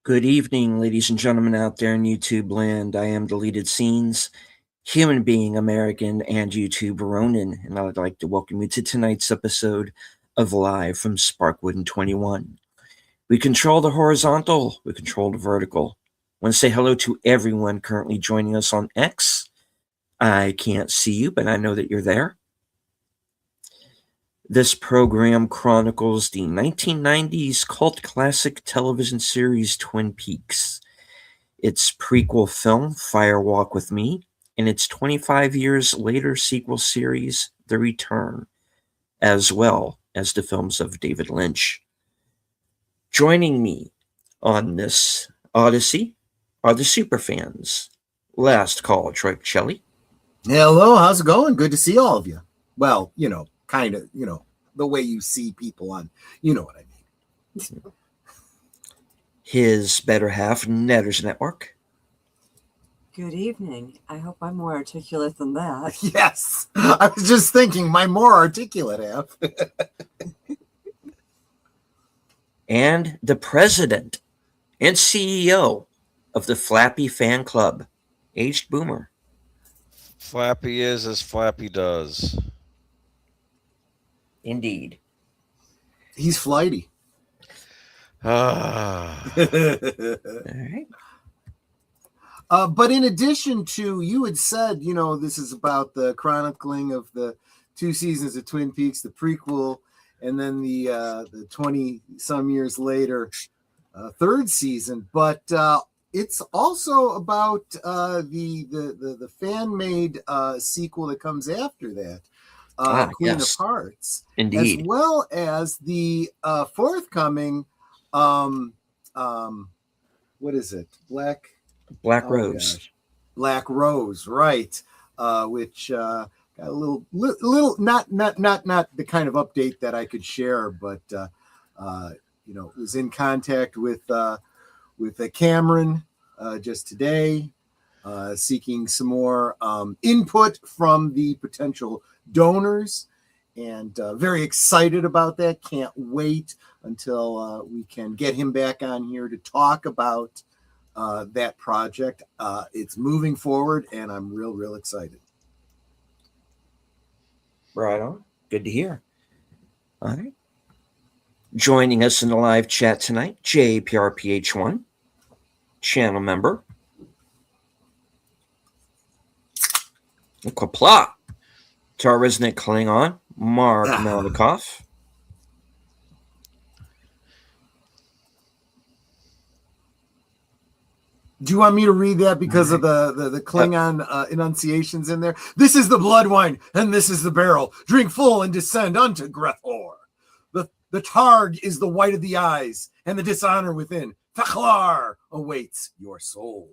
Good evening, ladies and gentlemen out there in YouTube land. I am Deleted Scenes, human being American, and YouTube Ronin, and I would like to welcome you to tonight's episode of Live from Sparkwood and 21. We control the horizontal, we control the vertical. I want to say hello to everyone currently joining us on X. I can't see you, but I know that you're there. This program chronicles the 1990s cult classic television series Twin Peaks, its prequel film Fire Walk with Me, and its 25 years later sequel series The Return, as well as the films of David Lynch. Joining me on this odyssey are the superfans. Last call, Troy Pichelli. Hello, how's it going? Good to see all of you. Well, kind of, the way you see people on, you know what I mean. His better half, Netters Network. Good evening. I hope I'm more articulate than that. Yes, I was just thinking my more articulate half. And the president and CEO of the Flappy Fan Club, Aged Boomer. Flappy is as Flappy does. Indeed. He's flighty. Ah. All right. But in addition to, you had said, this is about the chronicling of the 2 seasons of Twin Peaks, the prequel, and then the 20-some years later 3rd season. But it's also about the fan-made sequel that comes after that. Queen yes. of Hearts, Indeed, as well as the forthcoming, what is it? Black Rose. Gosh. Black Rose, right? Which got a little, not the kind of update that I could share, but was in contact with Cameron just today, seeking some more input from the potential donors, and very excited about that. Can't wait until we can get him back on here to talk about that project. It's moving forward, and I'm real excited. Right on. Good to hear. All right. Joining us in the live chat tonight, JPRPH1, channel member. Kapla. To our resident Klingon, Mark Melnikoff. Do you want me to read that because of the Klingon enunciations in there? This is the blood wine, and this is the barrel. Drink full and descend unto Grethor. The targ is the white of the eyes, and the dishonor within. Fakhlar awaits your soul.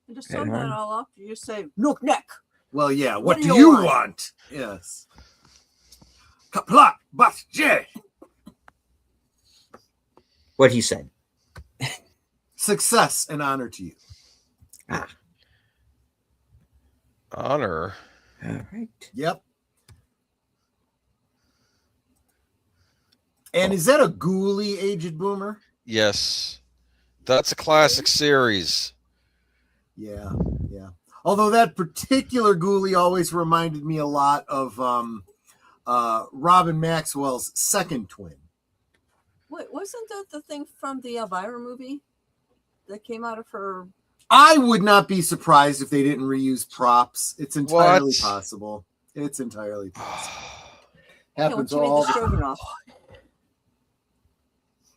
And to sum that all up, you say, Nook neck. Well, yeah. What do you want? Yes. Kaplat Batje. What he said. Success and honor to you. Honor. All right. Yep. And is that a ghoulie, Aged Boomer? Yes. That's a classic series. Yeah. Although that particular ghoulie always reminded me a lot of Robin Maxwell's second twin. Wait, wasn't that the thing from the Elvira movie that came out of her? I would not be surprised if they didn't reuse props. It's entirely possible. It's entirely possible. Happens all the time.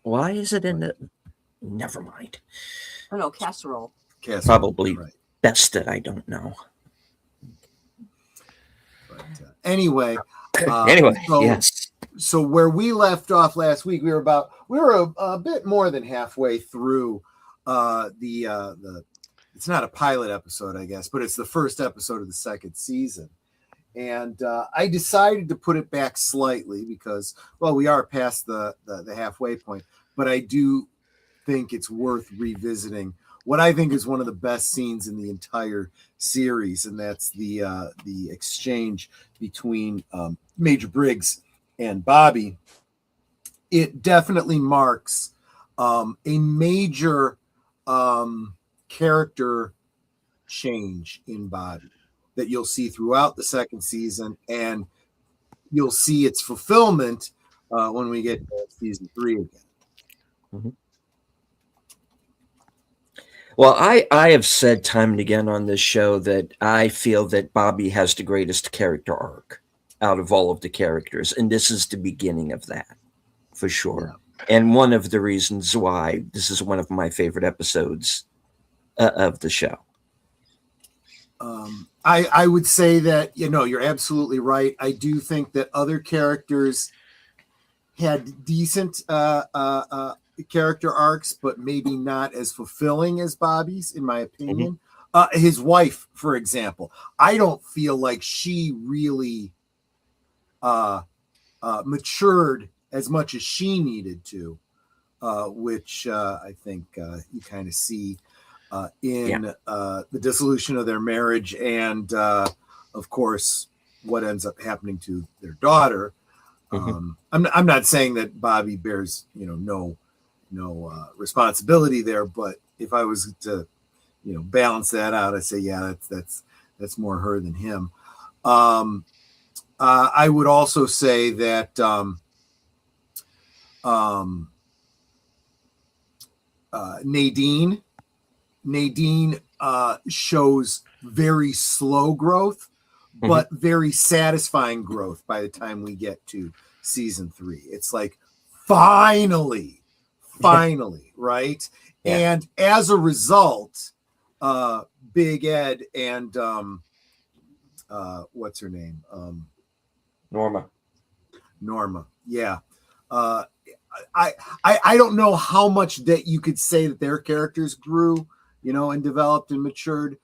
Why is it in the... Never mind. Oh, no, casserole. Probably right. Best that I don't know. But anyway, yes. So where we left off last week, we were a bit more than halfway through the it's not a pilot episode, I guess, but it's the first episode of the 2nd season. And I decided to put it back slightly because, well, we are past the halfway point, but I do think it's worth revisiting what I think is one of the best scenes in the entire series, and that's the exchange between Major Briggs and Bobby. It definitely marks a major character change in Bobby that you'll see throughout the second season, and you'll see its fulfillment when we get to season 3 again. Mm-hmm. Well, I have said time and again on this show that I feel that Bobby has the greatest character arc out of all of the characters, and this is the beginning of that, for sure. Yeah. And one of the reasons why this is one of my favorite episodes of the show. I would say that, you're absolutely right. I do think that other characters had decent character arcs, but maybe not as fulfilling as Bobby's, in my opinion. Mm-hmm. His wife, for example, I don't feel like she really matured as much as she needed to, which I think you kind of see in the dissolution of their marriage, and of course what ends up happening to their daughter. Mm-hmm. I'm not saying that Bobby bears no responsibility there, but if I was to balance that out, I say that's more her than him. I would also say that Nadine shows very slow growth, but very satisfying growth by the time we get to season 3. It's like finally, right? Yeah. And as a result, Big Ed and what's her name? Norma. Yeah. I don't know how much that you could say that their characters grew, and developed and matured,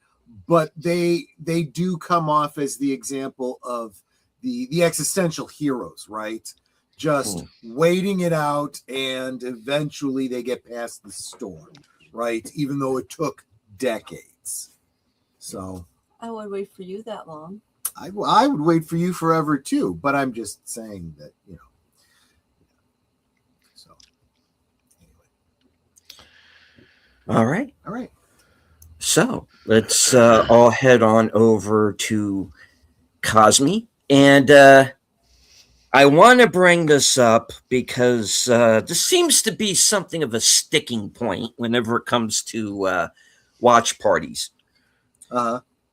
but they do come off as the example of the existential heroes, right? Just waiting it out, and eventually they get past the storm, right? Even though it took decades. So I would wait for you that long. I would wait for you forever too, but I'm just saying that, So anyway. All right. So let's all head on over to Cosme. And I want to bring this up because this seems to be something of a sticking point whenever it comes to watch parties.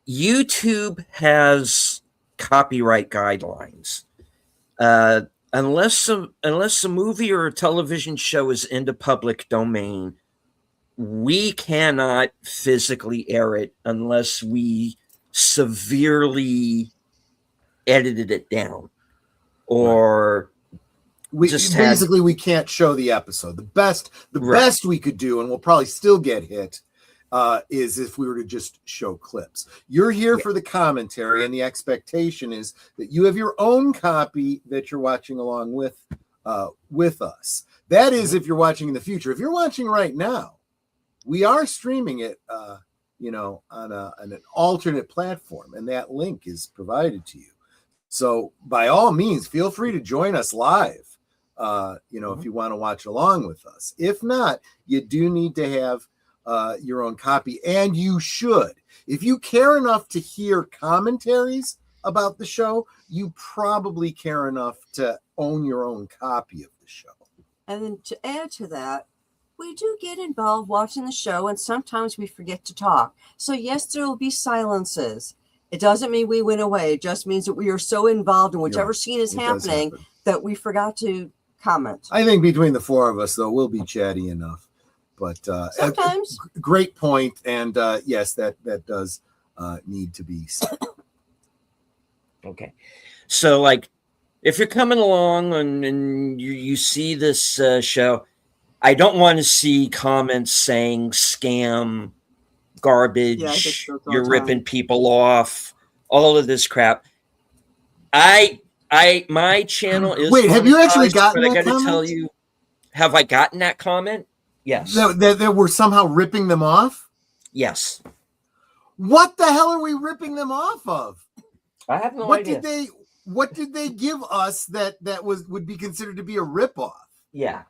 YouTube has copyright guidelines. Unless a movie or a television show is in the public domain, we cannot physically air it unless we severely edited it down, or we can't show the episode. The best we could do, and we'll probably still get hit, is if we were to just show clips. You're here for the commentary, and the expectation is that you have your own copy that you're watching along with us. That is if you're watching in the future. If you're watching right now, we are streaming it, on an alternate platform, and that link is provided to you. So by all means, feel free to join us live, if you want to watch along with us. If not, you do need to have your own copy, and you should. If you care enough to hear commentaries about the show, you probably care enough to own your own copy of the show. And then to add to that, we do get involved watching the show, and sometimes we forget to talk. So yes, there will be silences. It doesn't mean we went away. It just means that we are so involved in whichever scene is happening that we forgot to comment. I think between the four of us, though, we'll be chatty enough. But sometimes. Great point. And yes, that does need to be said. Okay. So, if you're coming along and you see this show, I don't want to see comments saying scam, garbage, you're ripping people off, all of this crap. My channel is. Wait, have you actually gotten that comment? I got to tell you, have I gotten that comment? Yes. That we're somehow ripping them off? Yes. What the hell are we ripping them off of? I have no idea. What did they give us that would be considered to be a ripoff? Yeah.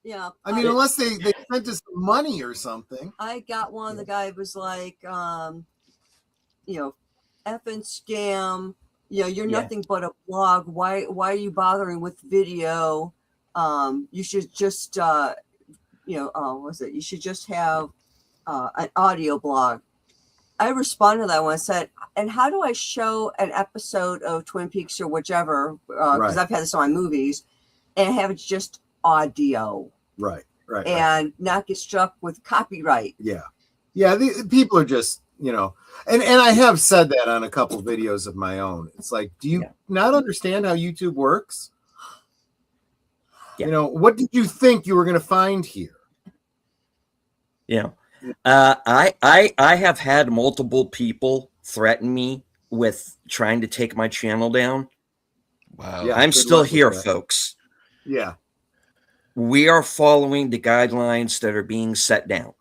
Yeah. I mean, unless they sent us some money or something. I got one. The guy was like, effing scam. You're nothing but a blog. Why are you bothering with video? You should just, what was it? You should just have an audio blog. I responded to that one. I said, and how do I show an episode of Twin Peaks or whichever? Because I've had this on my movies, and have it just audio. Right. And not get struck with copyright. Yeah. The people are just, and I have said that on a couple of videos of my own. It's like, do you not understand how YouTube works? Yeah. What did you think you were going to find here? I have had multiple people threaten me with trying to take my channel down. Wow. Yeah, I'm still here, folks. Yeah. We are following the guidelines that are being set down.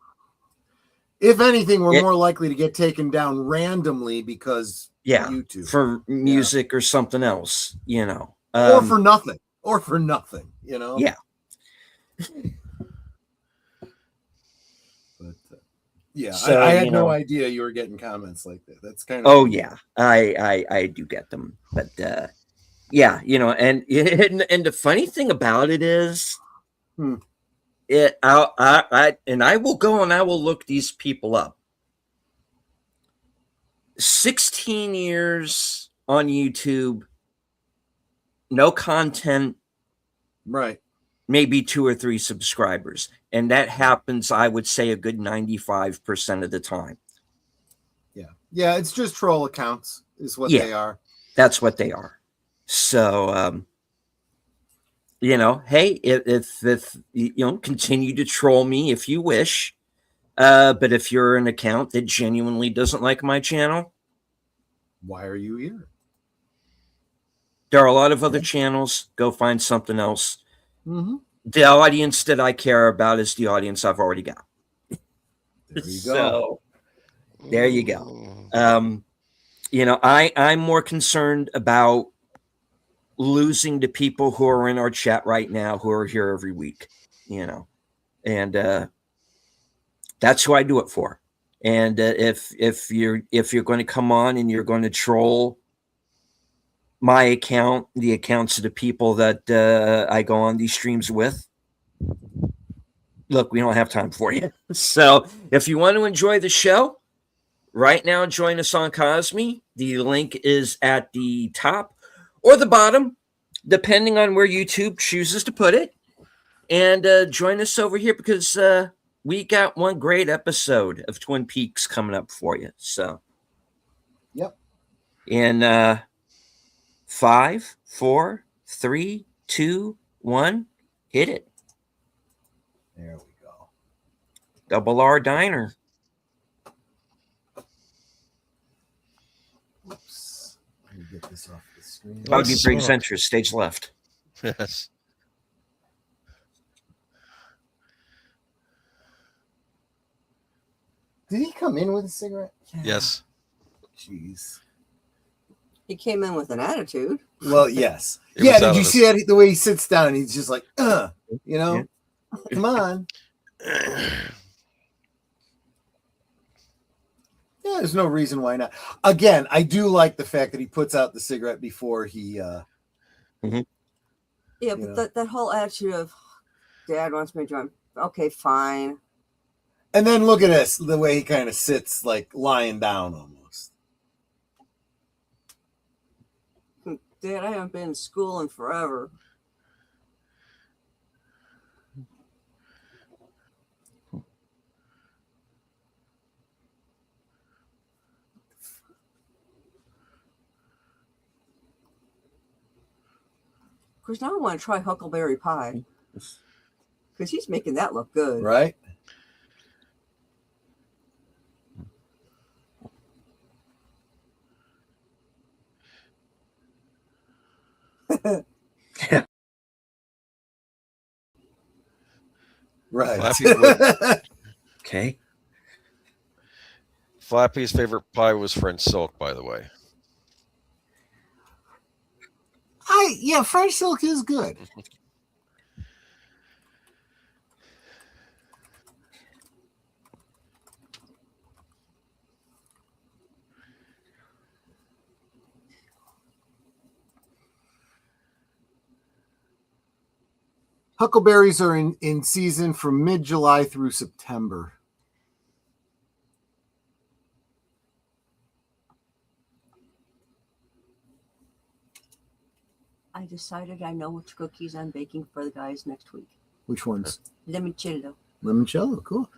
If anything, we're more likely to get taken down randomly because YouTube. For music or something else, or for nothing. Yeah. But so, I had no idea you were getting comments like that. That's kind of cool. Yeah, I do get them, but and the funny thing about it is, I will go and I will look these people up. 16 years on YouTube, no content, right? Maybe 2 or 3 subscribers, and that happens, I would say, a good 95% of the time. Yeah, it's just troll accounts is what they are. That's what they are. So hey, if continue to troll me if you wish, but if you're an account that genuinely doesn't like my channel, why are you here? There are a lot of other channels. Go find something else. Mm-hmm. The audience that I care about is the audience I've already got. There you so go. There you go. I'm more concerned about losing the people who are in our chat right now, who are here every week, and that's who I do it for. And if you're going to come on and you're going to troll my account, the accounts of the people that I go on these streams with, look, we don't have time for you. So if you want to enjoy the show right now, join us on Cosme. The link is at the top or the bottom, depending on where YouTube chooses to put it. And join us over here because we got one great episode of Twin Peaks coming up for you. So, yep. In 5, 4, 3, 2, 1, hit it. There we go. Double R Diner. Oops. Let me get this off the screen. Buggy Briggs Entrance, stage left. Yes. Did he come in with a cigarette? Yeah. Yes. Jeez. He came in with an attitude. Well, yes. Yeah, did you see that? The way he sits down and he's just like, come on. Yeah, there's no reason why not. Again, I do like the fact that he puts out the cigarette before he Yeah, but that whole attitude of Dad wants me to join. Okay, fine. And then look at this, the way he kind of sits like lying down almost. Dad, I haven't been in school in forever. Of course, now I want to try huckleberry pie because he's making that look good. Right? Right. Okay. Flappy's favorite pie was French silk, by the way. French silk is good. Huckleberries are in season from mid-July through September. I decided I know which cookies I'm baking for the guys next week. Which ones? Limoncello. Limoncello, cool.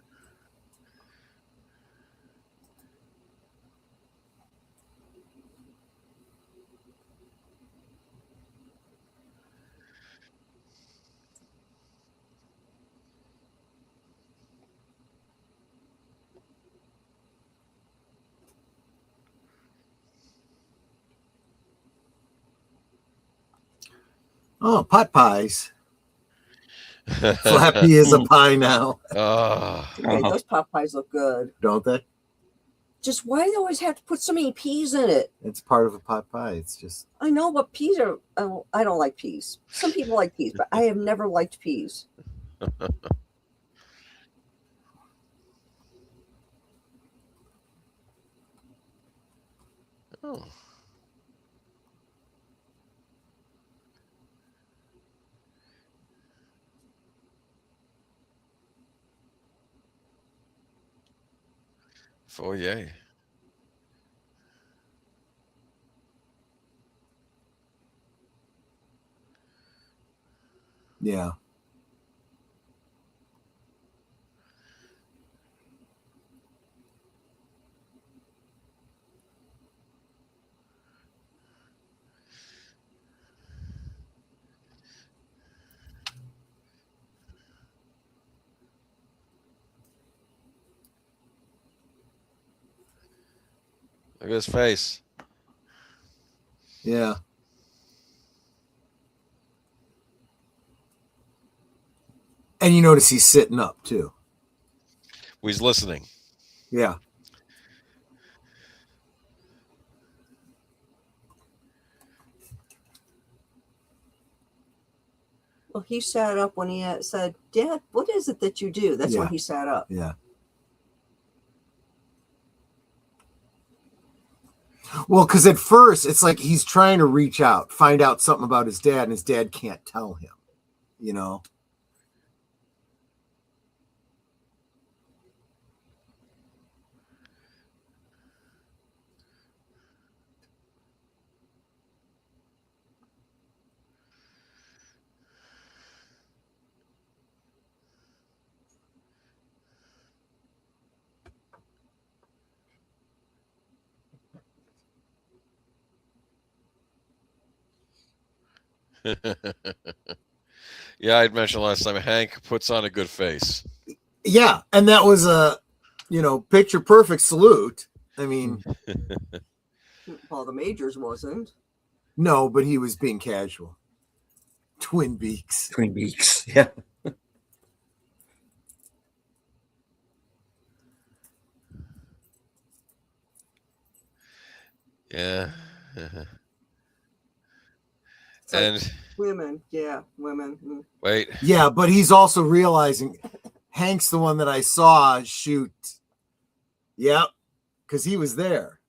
Oh, pot pies. Flappy is a pie now, Okay, those pot pies look good. don't they? Just why do they always have to put so many peas in it? It's part of a pot pie. It's just I know, but peas are. Oh, I don't like peas. Some people like peas, but I have never liked peas. Oh. Foyer. yeah. Look at his face. Yeah. And you notice he's sitting up too. He's listening. Yeah. Well, he sat up when he said, "Dad, what is it that you do?" That's when Yeah. he sat up. Yeah. Well, because at first it's like he's trying to reach out, find out something about his dad, and his dad can't tell him, you know? Yeah, I'd mentioned last time Hank puts on a good face. Yeah. And that was a, picture perfect salute. I mean, Well, the Majors wasn't. no, but he was being casual. Twin Beaks. Twin Peaks. Yeah. Yeah. It's like And women, yeah, women. wait, Yeah, but he's also realizing Hank's the one that I saw shoot. Yep, because he was there.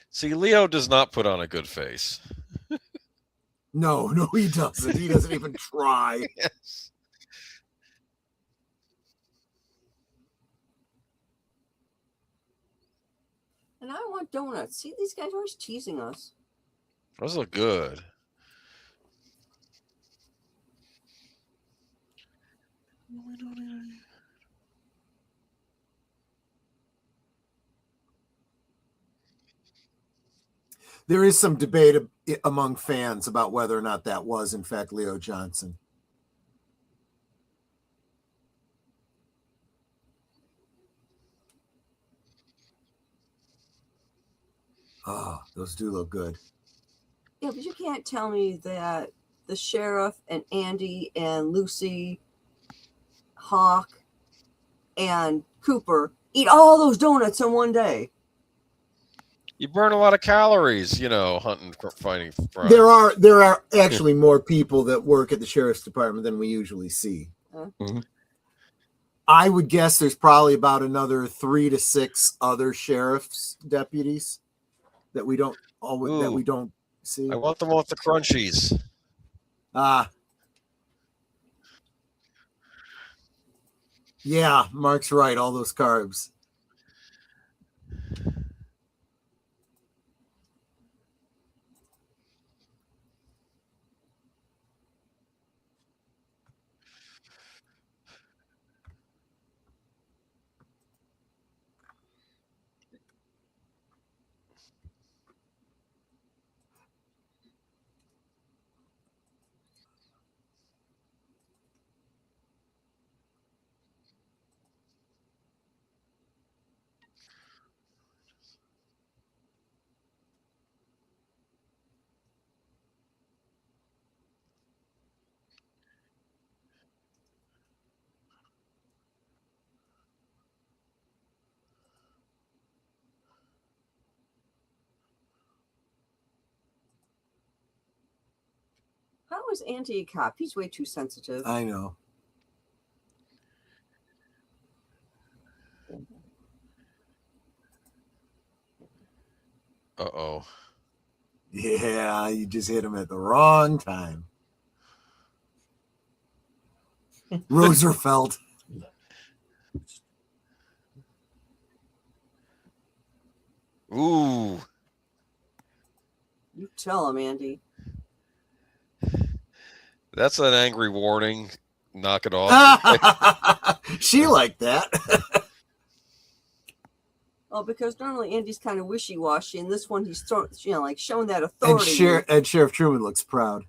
see, Leo does not put on a good face. No, he doesn't. He doesn't even try. Yes. And I want donuts. See, these guys are always teasing us. Those look good. There is some debate among fans about whether or not that was, in fact, Leo Johnson. Oh, those do look good. Yeah, but you can't tell me that the sheriff and Andy and Lucy, Hawk, and Cooper eat all those donuts in one day. You burn a lot of calories, hunting, finding fries. There are actually more people that work at the sheriff's department than we usually see. Mhm. I would guess there's probably about another 3 to 6 other sheriff's deputies that we don't See? I want them with the crunchies. Yeah, Mark's right. All those carbs. How is Andy a cop? He's way too sensitive. I know. Uh-oh. Yeah, you just hit him at the wrong time. Roosevelt. Ooh. You tell him, Andy. That's an angry warning. Knock it off. She liked that. Oh, because normally Andy's kind of wishy-washy, and this one he's like showing that And, authority. and Sheriff Truman looks proud.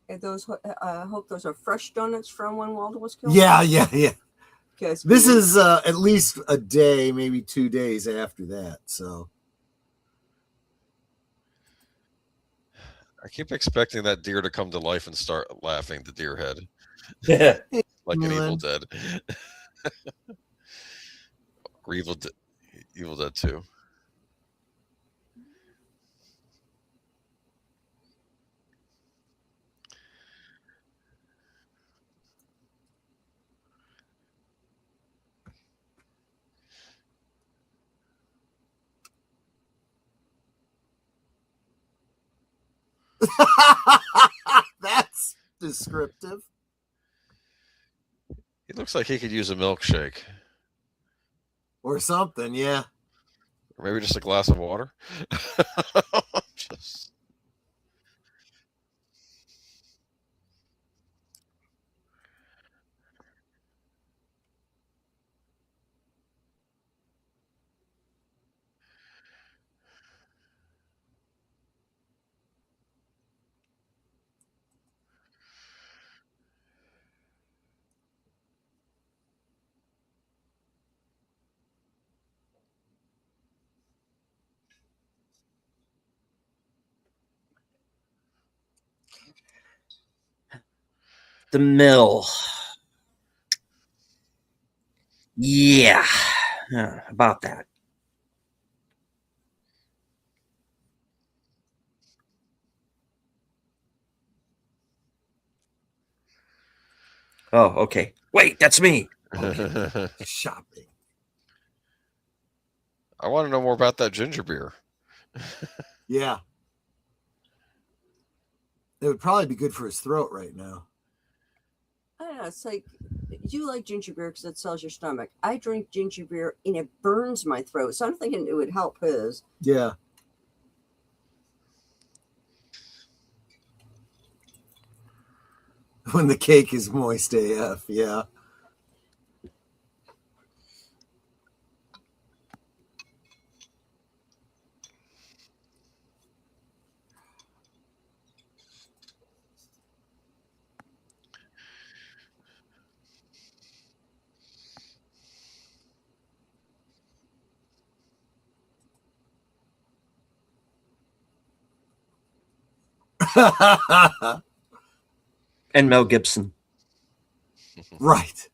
And those, I hope those are fresh donuts from when Walter was killed. Yeah. Because This is at least a day, maybe 2 days after that. So I keep expecting that deer to come to life and start laughing, the deer head. Yeah. Like an Evil Milan. Dead. Or Evil Dead 2. That's descriptive. He looks like he could use a milkshake. Or something, yeah. Or maybe just a glass of water. Just... The mill. Yeah. About that. Oh, okay. Wait, that's me. Shopping. I want to know more about that ginger beer. Yeah. It would probably be good for his throat right now. I don't know. It's like you like ginger beer because it sells your stomach. I drink ginger beer and it burns my throat, so I'm thinking it would help his. Yeah. When the cake is moist AF, yeah. And Mel Gibson. Right.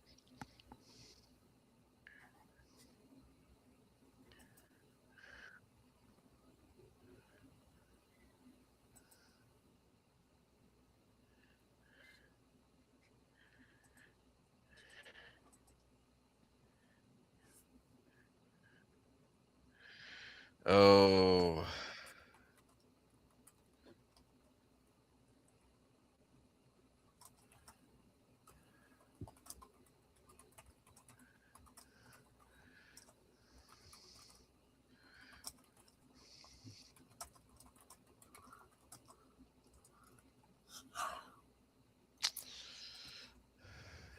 Oh.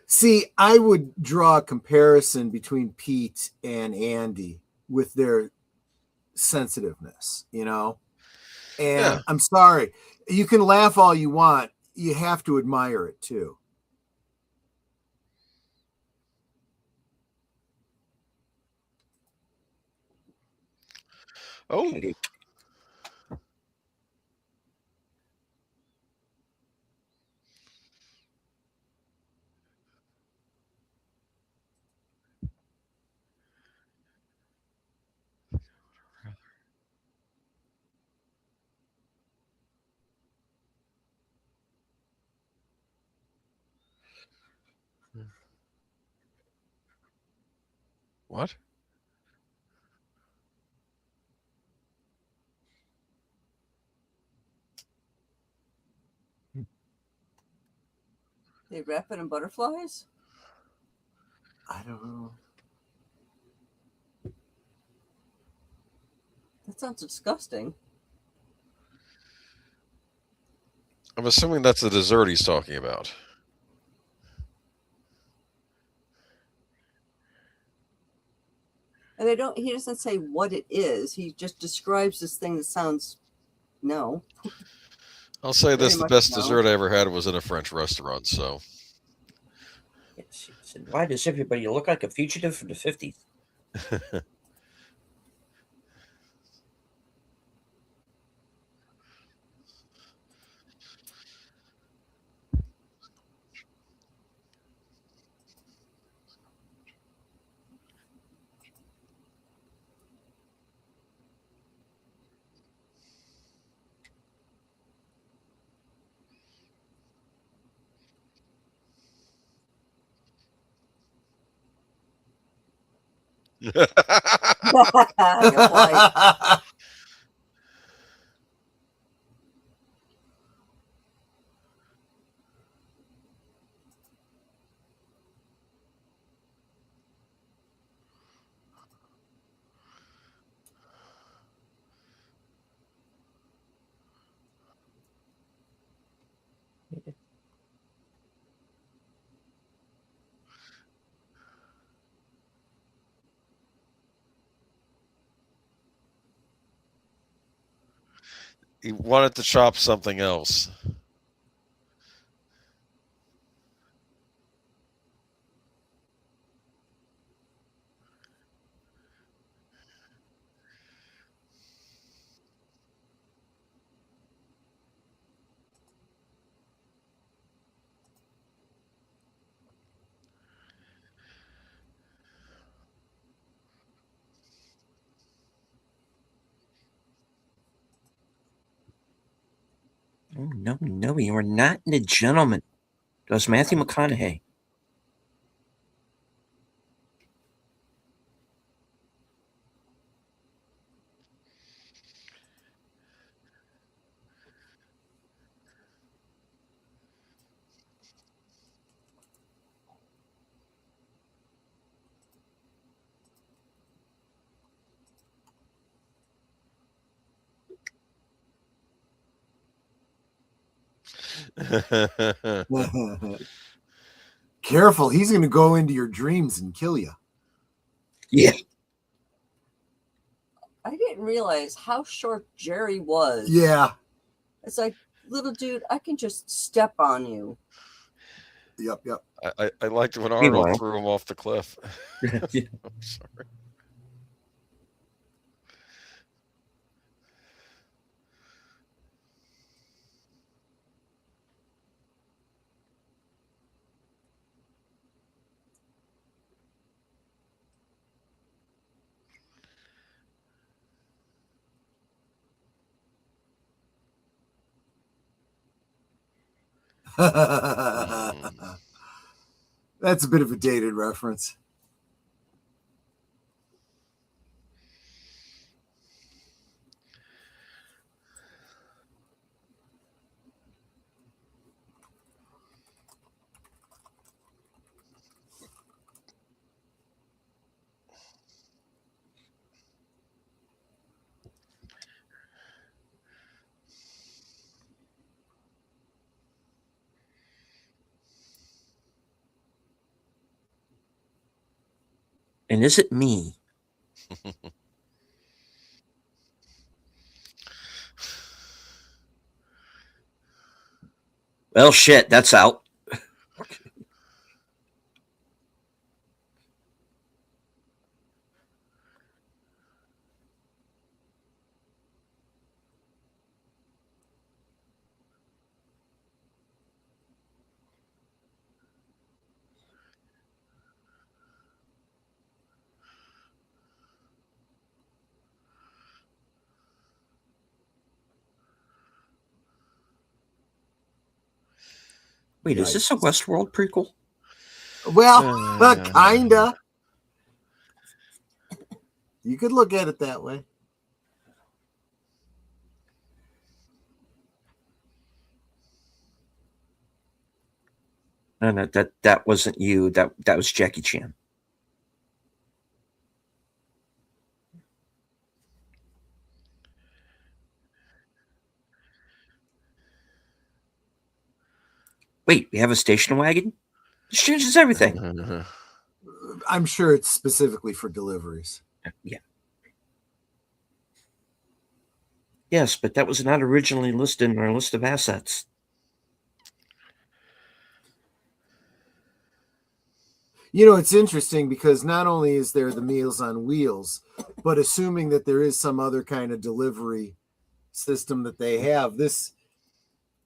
See, I would draw a comparison between Pete and Andy with their sensitiveness, you know? And Yeah. I'm sorry, you can laugh all you want. You have to admire it too. Oh. What? They wrap it in butterflies? I don't know. That sounds disgusting. I'm assuming that's the dessert he's talking about. And he doesn't say what it is. He just describes this thing that sounds no. I'll say this: Very the much best no. dessert I ever had was in a French restaurant. So, Yes, said, why does everybody look like a fugitive from the 50s? Good point. he wanted to chop something else. Oh, no, you are not a gentleman. That was Matthew McConaughey. Careful, he's going to go into your dreams and kill you. Yeah. I didn't realize how short Jerry was. Yeah. It's like, little dude, I can just step on you. Yep. I liked when Meanwhile. Arnold threw him off the cliff. Yeah. I'm sorry. That's a bit of a dated reference. And is it me? Well, shit, that's out. Wait, is this a Westworld prequel? Well, kinda. You could look at it that way. No, that wasn't you. That was Jackie Chan. Wait, we have a station wagon? This changes everything. I'm sure it's specifically for deliveries. Yeah. Yes, but that was not originally listed in our list of assets. You know, it's interesting because not only is there the Meals on Wheels, but assuming that there is some other kind of delivery system that they have, this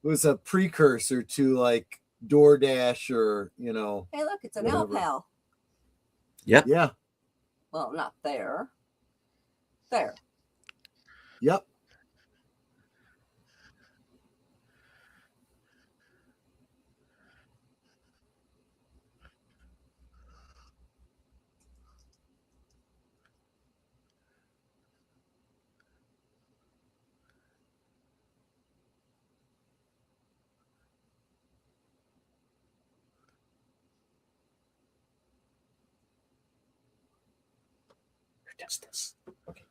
was a precursor to like DoorDash or, you know. Hey, look, it's an whatever. Pal. Yep. Yeah. Well, not there. There. Yep. Who does this? Okay.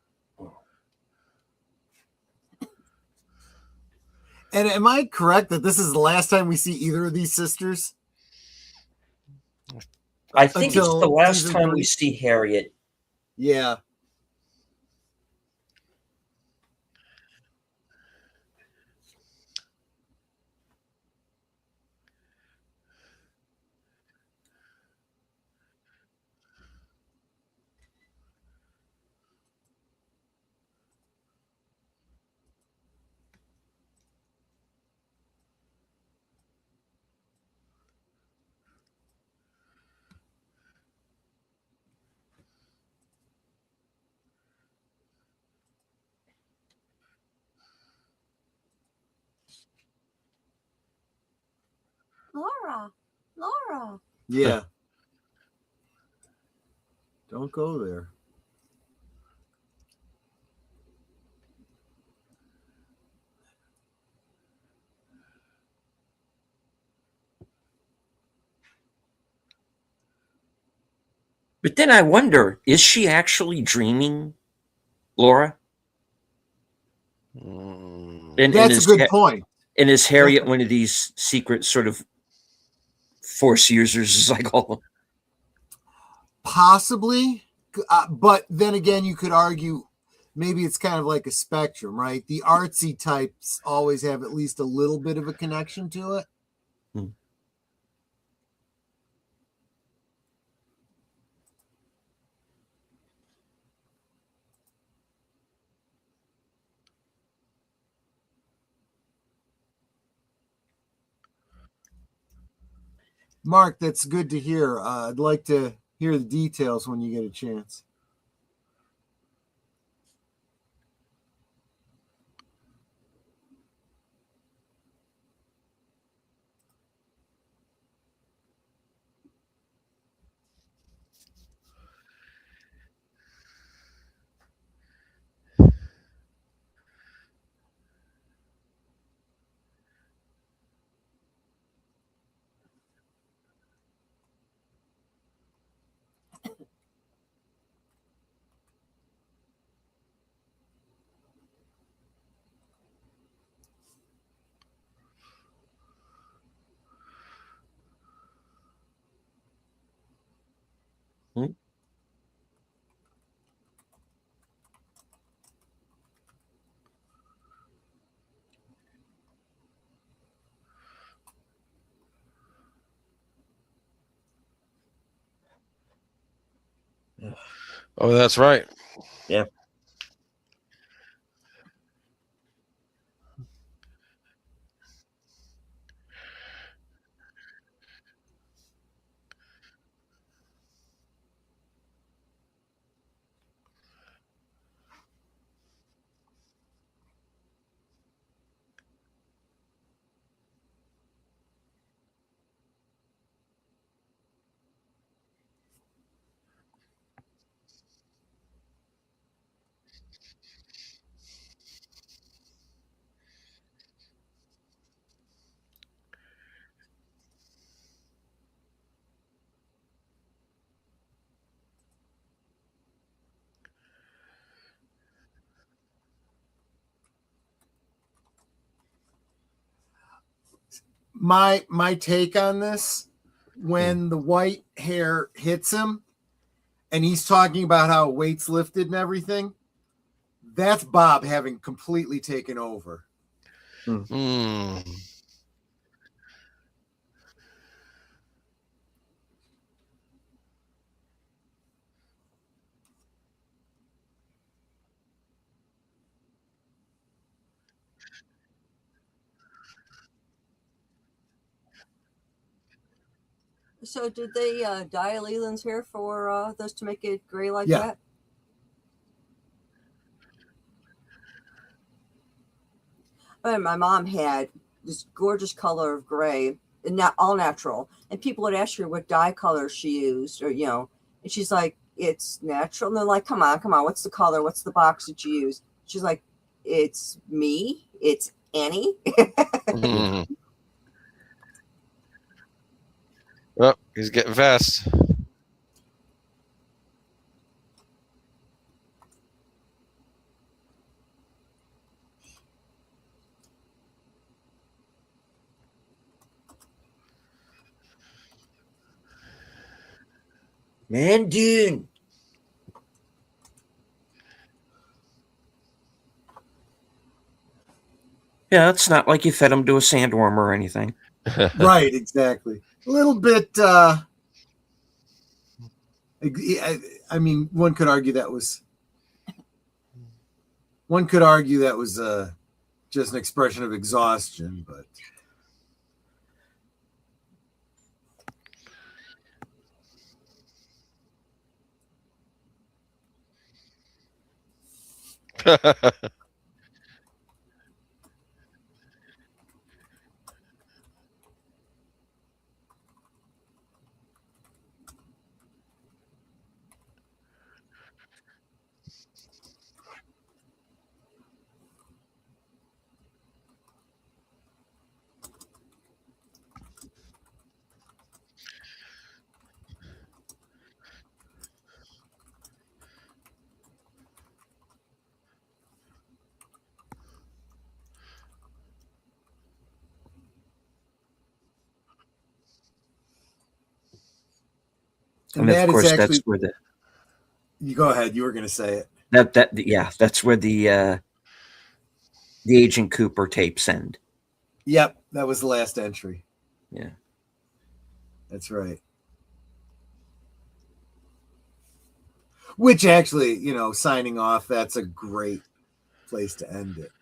And am I correct that this is the last time we see either of these sisters? I think it's Until the last season time 3? we see Harriet. Yeah. Laura. Yeah. Don't go there. But then I wonder, is she actually dreaming, Laura? And That's a is good point. And is Harriet one of these secret sort of force users, as I call them? Possibly. But then again, you could argue maybe it's kind of like a spectrum, right? The artsy types always have at least a little bit of a connection to it. Mark, that's good to hear. I'd like to hear the details when you get a chance. Oh, that's right. Yeah. My take on this, when the white hair hits him and he's talking about how weights lifted and everything, that's Bob having completely taken over. Hmm. So did they dye Leland's hair for those to make it gray like Yeah. that? My mom had this gorgeous color of gray, and not all natural. And people would ask her what dye color she used, or and she's like, "It's natural." And they're like, "Come on, come on, what's the color? What's the box that you use?" She's like, "It's me. It's Annie." Hmm. Oh, he's getting fast. Man, dude. Yeah, it's not like you fed him to a sandworm or anything. Right, exactly. A little bit. I mean, one could argue that was just an expression of exhaustion, but And of that is course, actually. that's where You go ahead. You were going to say it. that's where the Agent Cooper tapes end. Yep, that was the last entry. Yeah. That's right. Which actually, signing off, that's a great place to end it.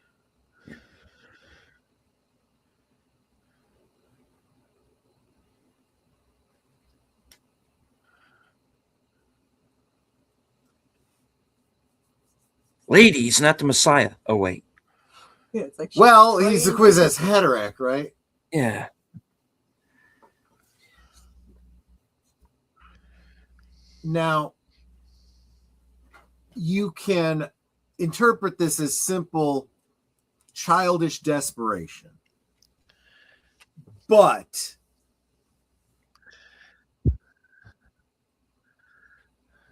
Lady, he's not the Messiah. Oh, wait. Yeah, it's like Well, he's the Quiz-Ass Hatterack, right? Yeah. Now, you can interpret this as simple childish desperation. But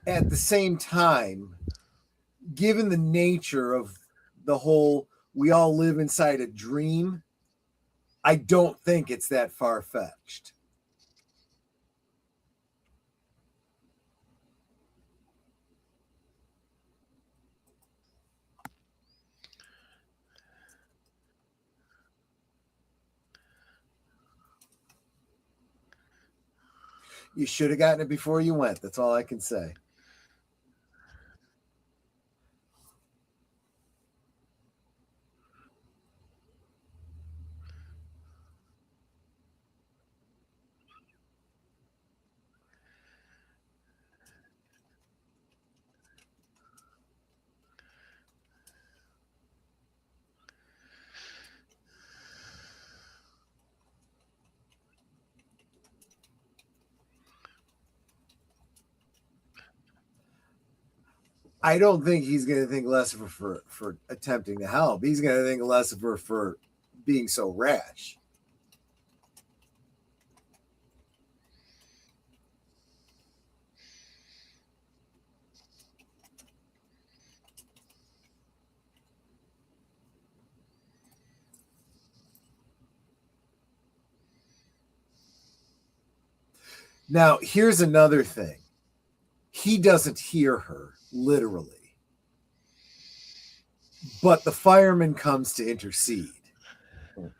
at the same time, given the nature of the whole we all live inside a dream, I don't think it's that far-fetched. You should have gotten it before you went. That's all I can say. I don't think he's going to think less of her for attempting to help. He's going to think less of her for being so rash. Now, here's another thing. He doesn't hear her, literally. But the fireman comes to intercede.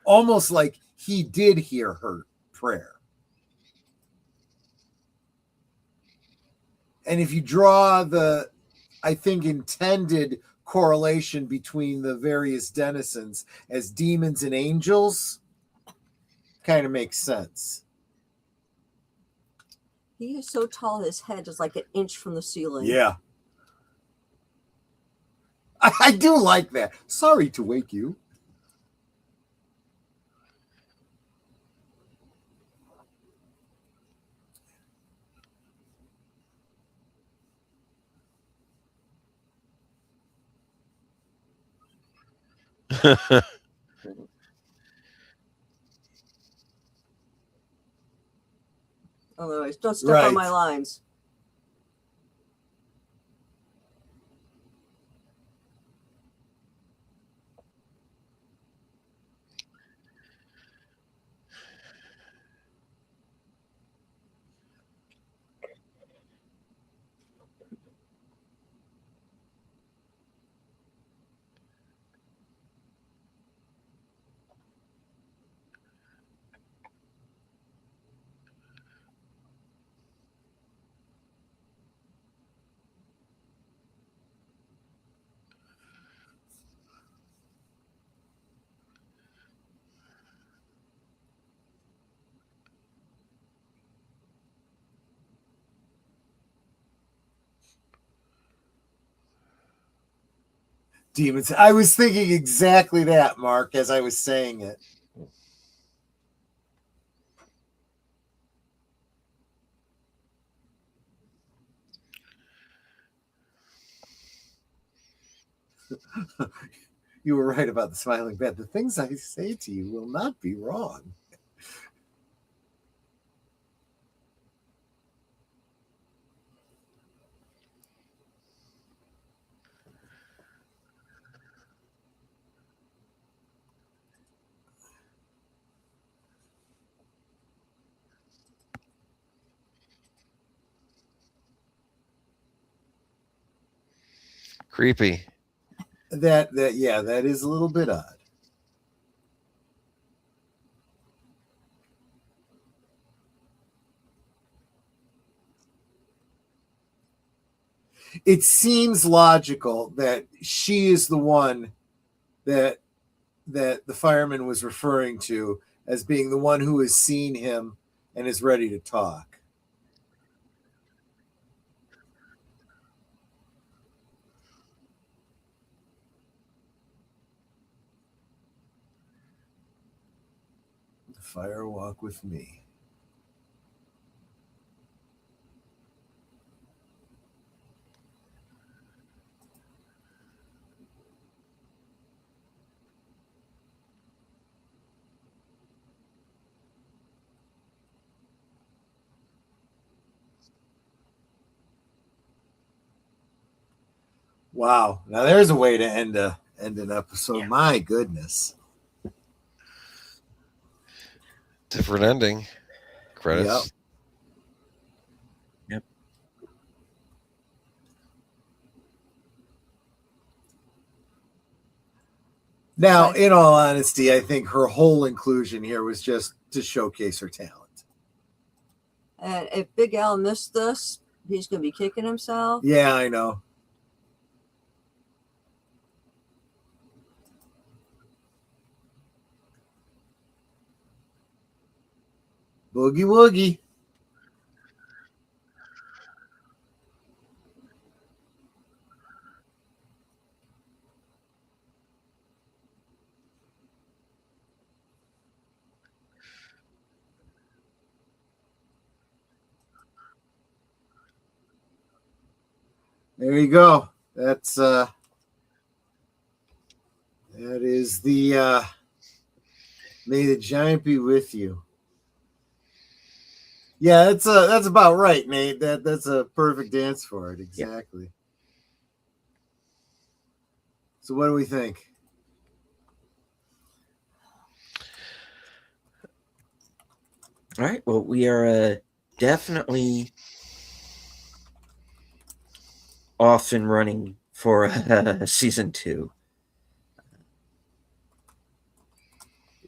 Almost like he did hear her prayer. And if you draw the, I think, intended correlation between the various denizens as demons and angels, kind of makes sense. He is so tall, his head is like an inch from the ceiling. Yeah. I do like that. Sorry to wake you. Otherwise, don't step on my lines. Demons. I was thinking exactly that, Mark, as I was saying it. You were right about the smiling bed. The things I say to you will not be wrong. Creepy. That is a little bit odd. It seems logical that she is the one that the fireman was referring to as being the one who has seen him and is ready to talk. The fire walk with me. Wow. Now there's a way to end an episode. Yeah. My goodness. Different ending. Credits. Yep. Now, in all honesty, I think her whole inclusion here was just to showcase her talent. And if Big Al missed this, he's going to be kicking himself. Yeah, I know. Boogie woogie. There you go. That's that is the May the Giant be with you. Yeah, that's about right, Nate. That's a perfect dance for it. Exactly. Yeah. So what do we think? All right. Well, we are definitely off and running for season 2.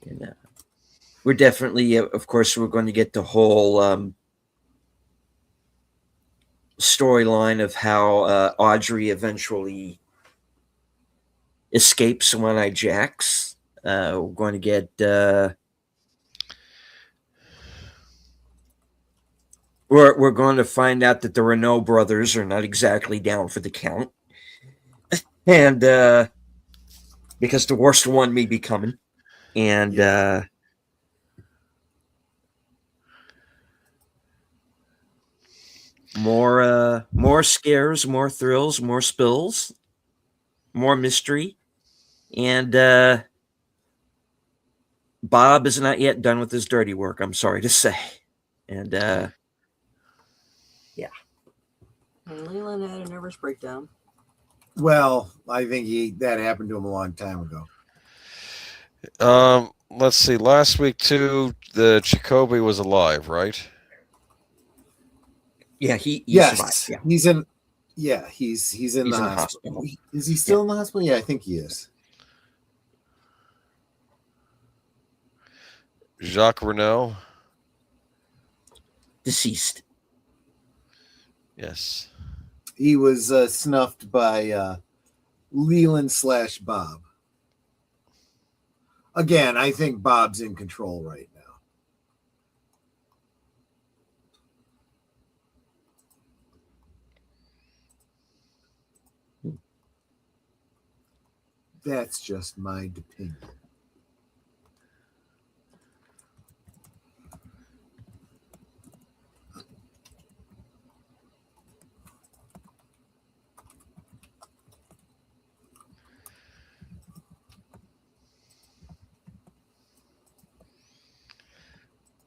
And we're definitely, of course, we're going to get the whole storyline of how Audrey eventually escapes One-Eyed Jacks. We're going to get we're going to find out that the Renault brothers are not exactly down for the count, and because the worst one may be coming, and more scares, more thrills, more spills, more mystery, and Bob is not yet done with his dirty work, I'm sorry to say. And yeah. And Leland had a nervous breakdown. Well, I think that happened to him a long time ago. Let's see. Last week too, the Jacoby was alive, right? Yeah, he yes, survived. Yeah. He's in the hospital. Is he still in the hospital? Yeah, I think he is. Jacques Renault, deceased. Yes. He was snuffed by Leland / Bob. Again, I think Bob's in control right now. That's just my opinion.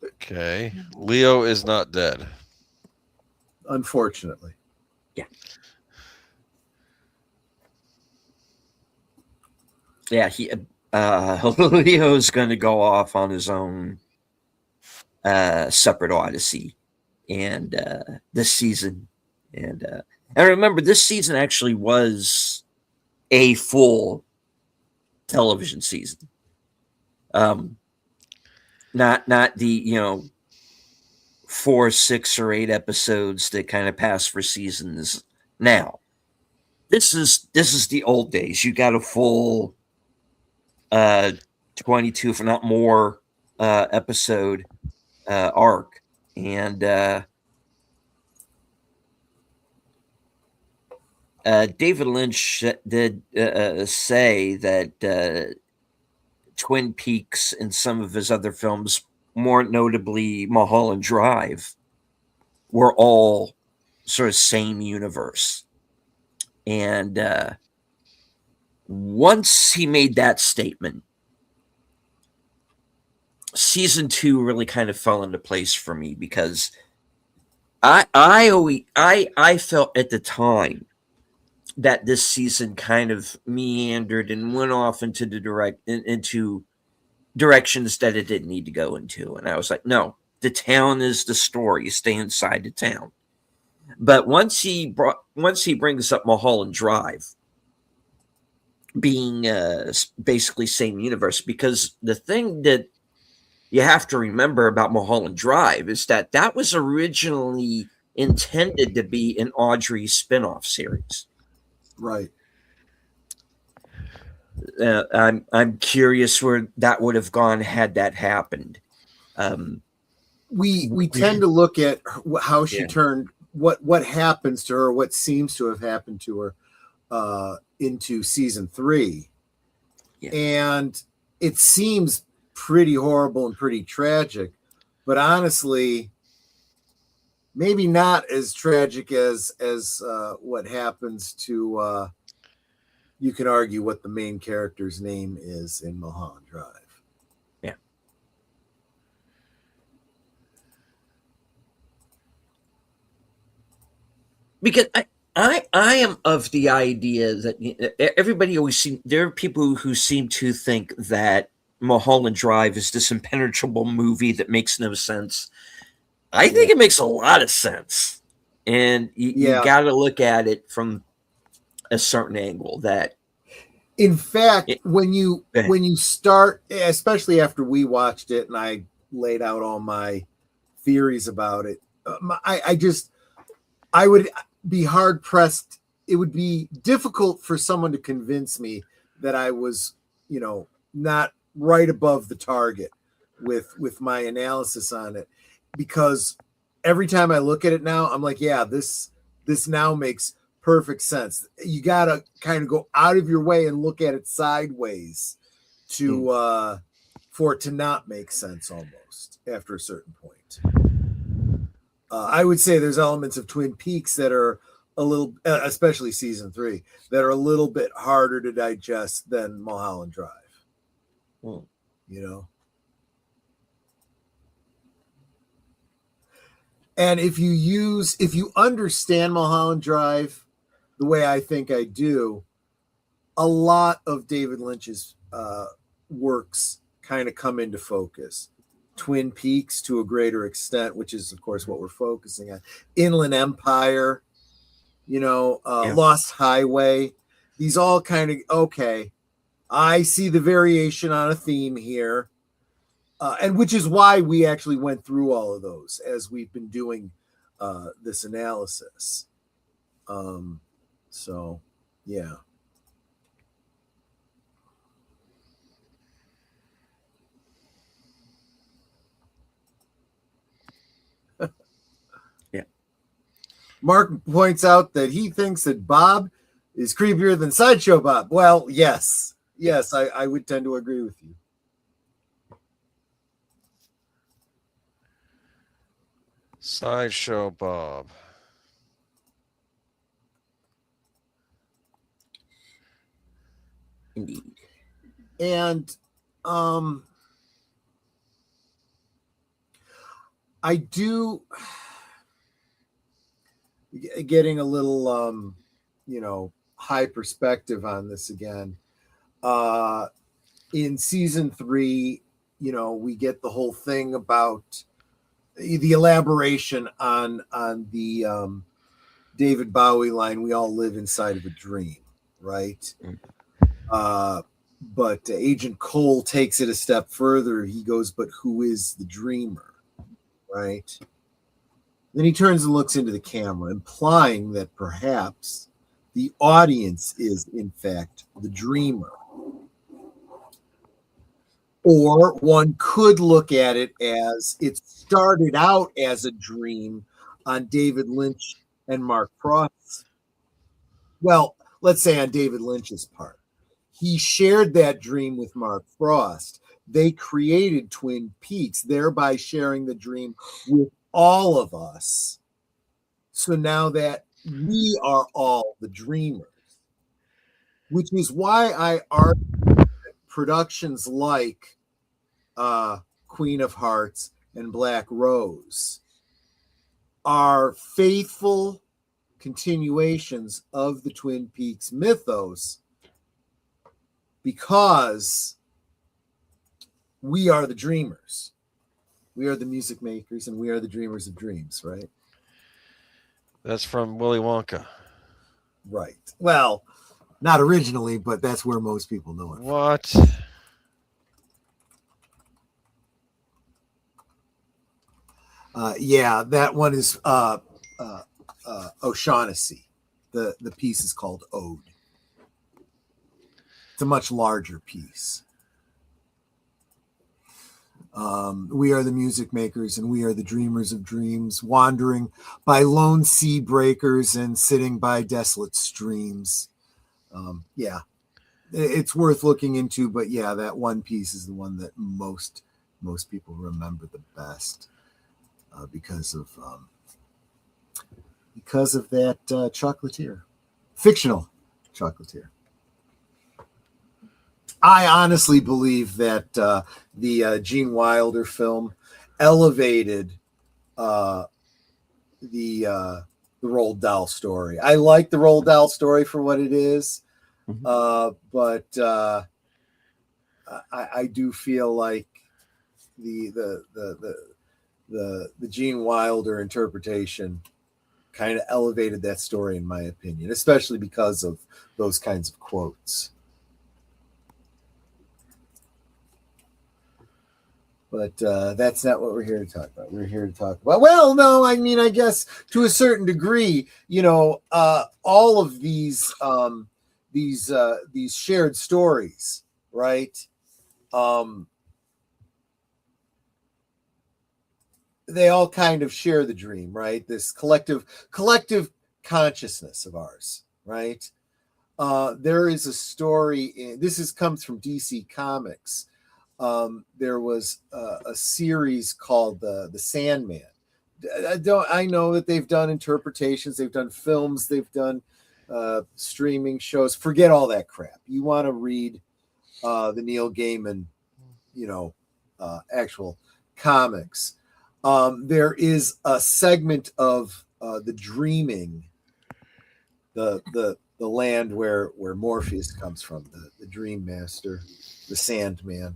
Okay. Leo is not dead. Unfortunately. Yeah. Yeah, Leo's going to go off on his own separate odyssey, and this season, and remember, this season actually was a full television season. Not the 4, 6, or 8 episodes that kind of pass for seasons. Now, this is the old days. You got a full 22, if not more, episode arc, and David Lynch did say that Twin Peaks and some of his other films, more notably Mulholland Drive, were all sort of same universe. And once he made that statement, season 2 really kind of fell into place for me, because I felt at the time that this season kind of meandered and went off into into directions that it didn't need to go into, and I was like, no, the town is the story. Stay inside the town. But once he brings up Mulholland Drive being basically same universe, because the thing that you have to remember about Mulholland Drive is that was originally intended to be an Audrey spinoff series. Right. I'm curious where that would have gone had that happened. We tend to look at how she turned, what happens to her, what seems to have happened to her into season 3. Yeah. And it seems pretty horrible and pretty tragic. But honestly, maybe not as tragic as what happens to you can argue what the main character's name is in Mulholland Drive. Yeah. Because I am of the idea that everybody always there are people who seem to think that Mulholland Drive is this impenetrable movie that makes no sense. I think it makes a lot of sense. And you got to look at it from a certain angle. That, in fact, when you start, especially after we watched it and I laid out all my theories about it, I would be hard pressed. It would be difficult for someone to convince me that I was, not right above the target with my analysis on it, because every time I look at it now, I'm like, yeah, this now makes perfect sense. You got to kind of go out of your way and look at it sideways to for it to not make sense almost after a certain point. I would say there's elements of Twin Peaks that are a little, especially season 3, that are a little bit harder to digest than Mulholland Drive. And if you understand Mulholland Drive the way I think I do, a lot of David Lynch's works kind of come into focus. Twin Peaks to a greater extent, which is of course what we're focusing on. Inland Empire, Lost Highway. These all kind of, okay, I see the variation on a theme here. And which is why we actually went through all of those as we've been doing this analysis. So, yeah. Yeah. Mark points out that he thinks that Bob is creepier than Sideshow Bob. Well, yes, I would tend to agree with you. Sideshow Bob. Indeed. And I do getting a little high perspective on this again. In season 3, we get the whole thing about the elaboration on the David Bowie line, "We all live inside of a dream," right? But Agent Cole takes it a step further. He goes, "But who is the dreamer?" Right? Then he turns and looks into the camera, implying that perhaps the audience is, in fact, the dreamer. Or one could look at it as it started out as a dream on David Lynch and Mark Frost. Well, let's say on David Lynch's part. He shared that dream with Mark Frost. They created Twin Peaks, thereby sharing the dream with all of us. So now that we are all the dreamers, which is why I argue that productions like Queen of Hearts and Black Rose are faithful continuations of the Twin Peaks mythos, because we are the dreamers. We are the music makers, and we are the dreamers of dreams, right? That's from Willy Wonka. Right. Well, not originally, but that's where most people know it. What? Yeah, that one is O'Shaughnessy. The piece is called Ode. It's a much larger piece. We are the music makers, and we are the dreamers of dreams, wandering by lone sea breakers and sitting by desolate streams. Yeah, it's worth looking into, but yeah, that one piece is the one that most people remember the best, because of because of that chocolatier, fictional chocolatier. I honestly believe that the Gene Wilder film elevated the Roald Dahl story. I like the Roald Dahl story for what it is, but I do feel like the Gene Wilder interpretation kind of elevated that story, in my opinion, especially because of those kinds of quotes. But that's not what we're here to talk about. We're here to talk about, well, no, I mean, I guess to a certain degree, all of these shared stories, right? They all kind of share the dream, right? This collective consciousness of ours, right? There is a story comes from DC Comics. There was a series called the Sandman. I know that they've done interpretations, they've done films, they've done streaming shows. Forget all that crap. You want to read the Neil Gaiman, actual comics. There is a segment of the dreaming, the land where Morpheus comes from, the Dream Master, the Sandman.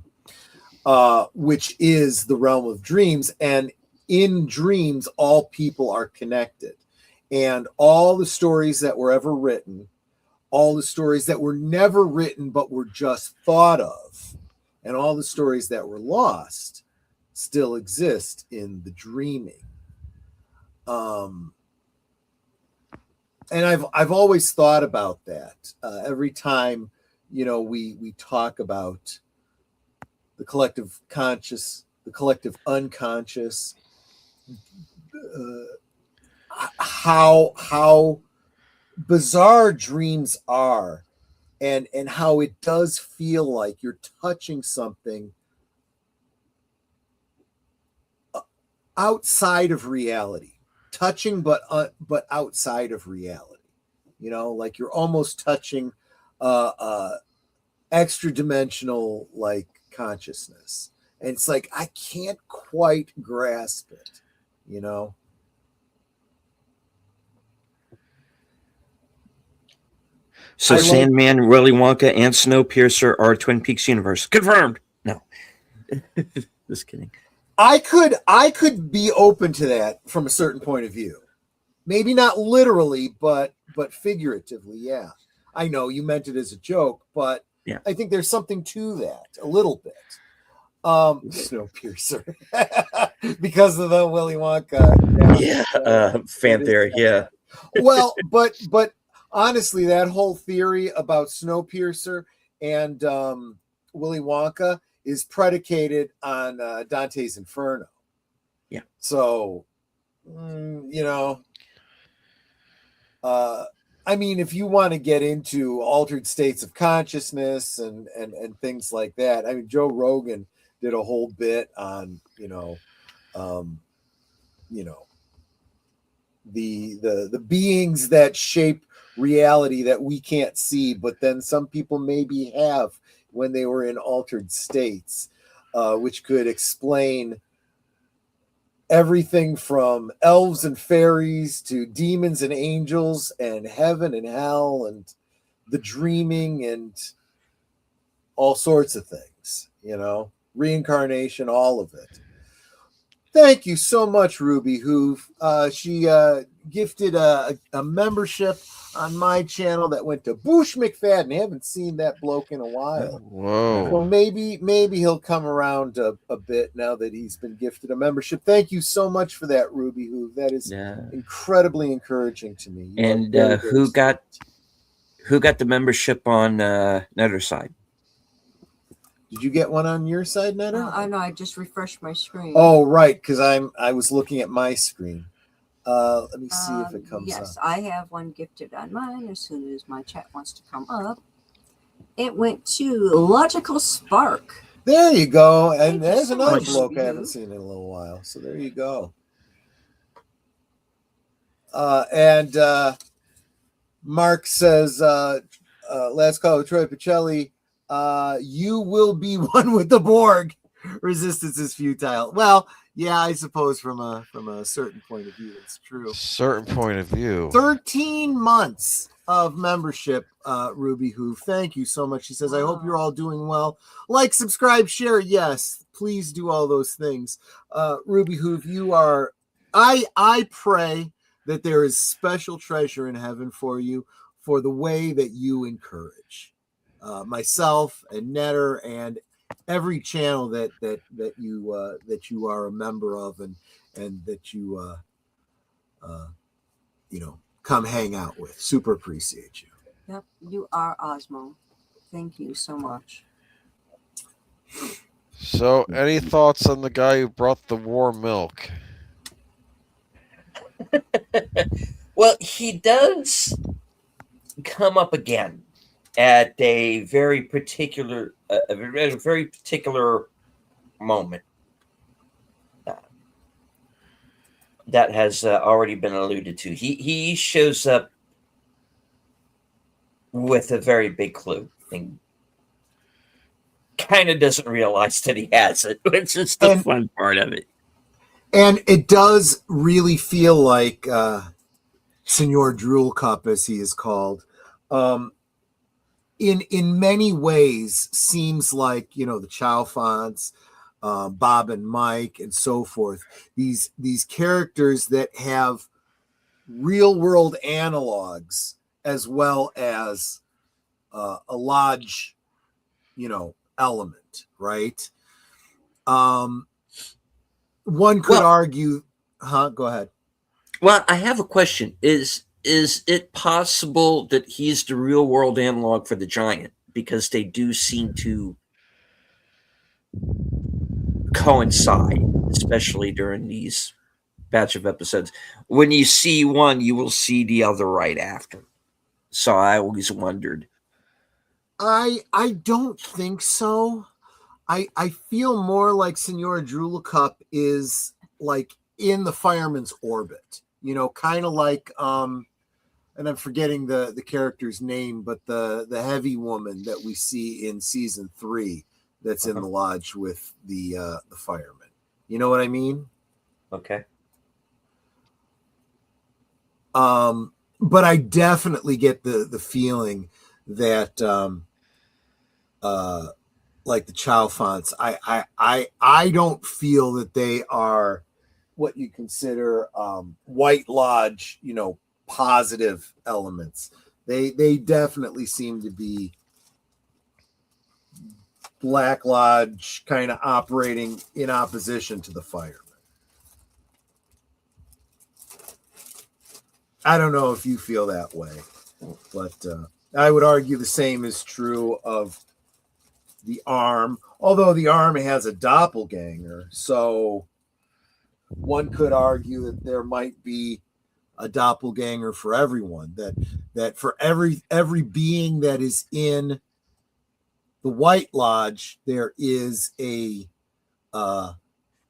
Which is the realm of dreams. And in dreams, all people are connected. And all the stories that were ever written, all the stories that were never written but were just thought of, and all the stories that were lost still exist in the dreaming. And I've always thought about that. Every time, we talk about the collective conscious, the collective unconscious, how bizarre dreams are, and how it does feel like you're touching something outside of reality, but outside of reality. Like you're almost touching extra dimensional, like, consciousness, and it's like I can't quite grasp it. So Sandman, Willy Wonka, and Snowpiercer are Twin Peaks universe. Confirmed. No, just kidding. I could be open to that from a certain point of view. Maybe not literally, but figuratively, yeah. I know you meant it as a joke, but yeah, I think there's something to that, a little bit. Snowpiercer, because of the Willy Wonka. Fan theory, yeah. Well, but honestly, that whole theory about Snowpiercer and Willy Wonka is predicated on Dante's Inferno. Yeah. So, I mean, if you want to get into altered states of consciousness and things like that, I mean, Joe Rogan did a whole bit on, the beings that shape reality that we can't see, but then some people maybe have when they were in altered states, which could explain everything from elves and fairies to demons and angels and heaven and hell and the dreaming and all sorts of things, reincarnation, all of it. Thank you so much, Ruby Hoove. She gifted a membership on my channel that went to Boosh McFadden. I haven't seen that bloke in a while. Whoa. So maybe he'll come around a bit now that he's been gifted a membership. Thank you so much for that, Ruby Hoove. That is incredibly encouraging to me. And who got the membership on Netter's side? Did you get one on your side, Netter? No, I just refreshed my screen. Oh, right, because I was looking at my screen. Let me see if it comes up. Yes, I have one gifted on mine as soon as my chat wants to come up. It went to Logical Spark. There you go. And there's another bloke I haven't seen in a little while. So there you go. And Mark says, last call with Troy Pacelli, you will be one with the Borg. Resistance is futile. Well, yeah, I suppose from a certain point of view, it's true. Certain point of view. 13 months of membership, Ruby Hoof. Thank you so much. She says, I hope you're all doing well. Like, subscribe, share. Yes, please do all those things. Ruby Hoof, you are, I pray that there is special treasure in heaven for you for the way that you encourage myself and Netter and every channel that you are a member of and that you come hang out with. Super appreciate you. Yep, you are Osmo. Thank you so much. So, any thoughts on the guy who brought the warm milk? Well, he does come up again at a very particular moment that has already been alluded to. He shows up with a very big clue and kind of doesn't realize that he has it, which is the fun part of it. And it does really feel like Senor Drool Cup, as he is called, in many ways seems like, the Chalfonts, Bob and Mike and so forth, these characters that have real world analogs as well as a lodge, element, right? One could argue, go ahead. Well, I have a question. Is it possible that he's the real world analog for the Giant? Because they do seem to coincide, especially during these batch of episodes. When you see one, you will see the other right after. So I always wondered. I don't think so. I feel more like Senor Droolcup is like in the fireman's orbit, kind of like and I'm forgetting the character's name, but the heavy woman that we see in season 3 that's in the lodge with the firemen. You know what I mean? Okay. But I definitely get the feeling that like the Chalfonts, I don't feel that they are what you consider White Lodge, positive elements. They definitely seem to be Black Lodge kind of operating in opposition to the firemen. I don't know if you feel that way, but I would argue the same is true of the Arm, although the Arm has a doppelganger, so one could argue that there might be a doppelganger for everyone, that for every being that is in the White Lodge, there is a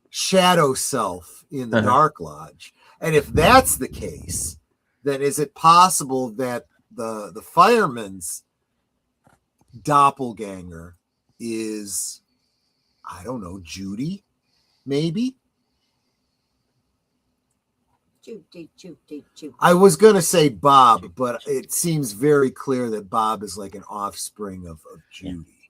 shadow self in the Dark Lodge. And if that's the case, then is it possible that the fireman's doppelganger is, I don't know, Judy, maybe? Judy. I was going to say Bob, but it seems very clear that Bob is like an offspring of Judy.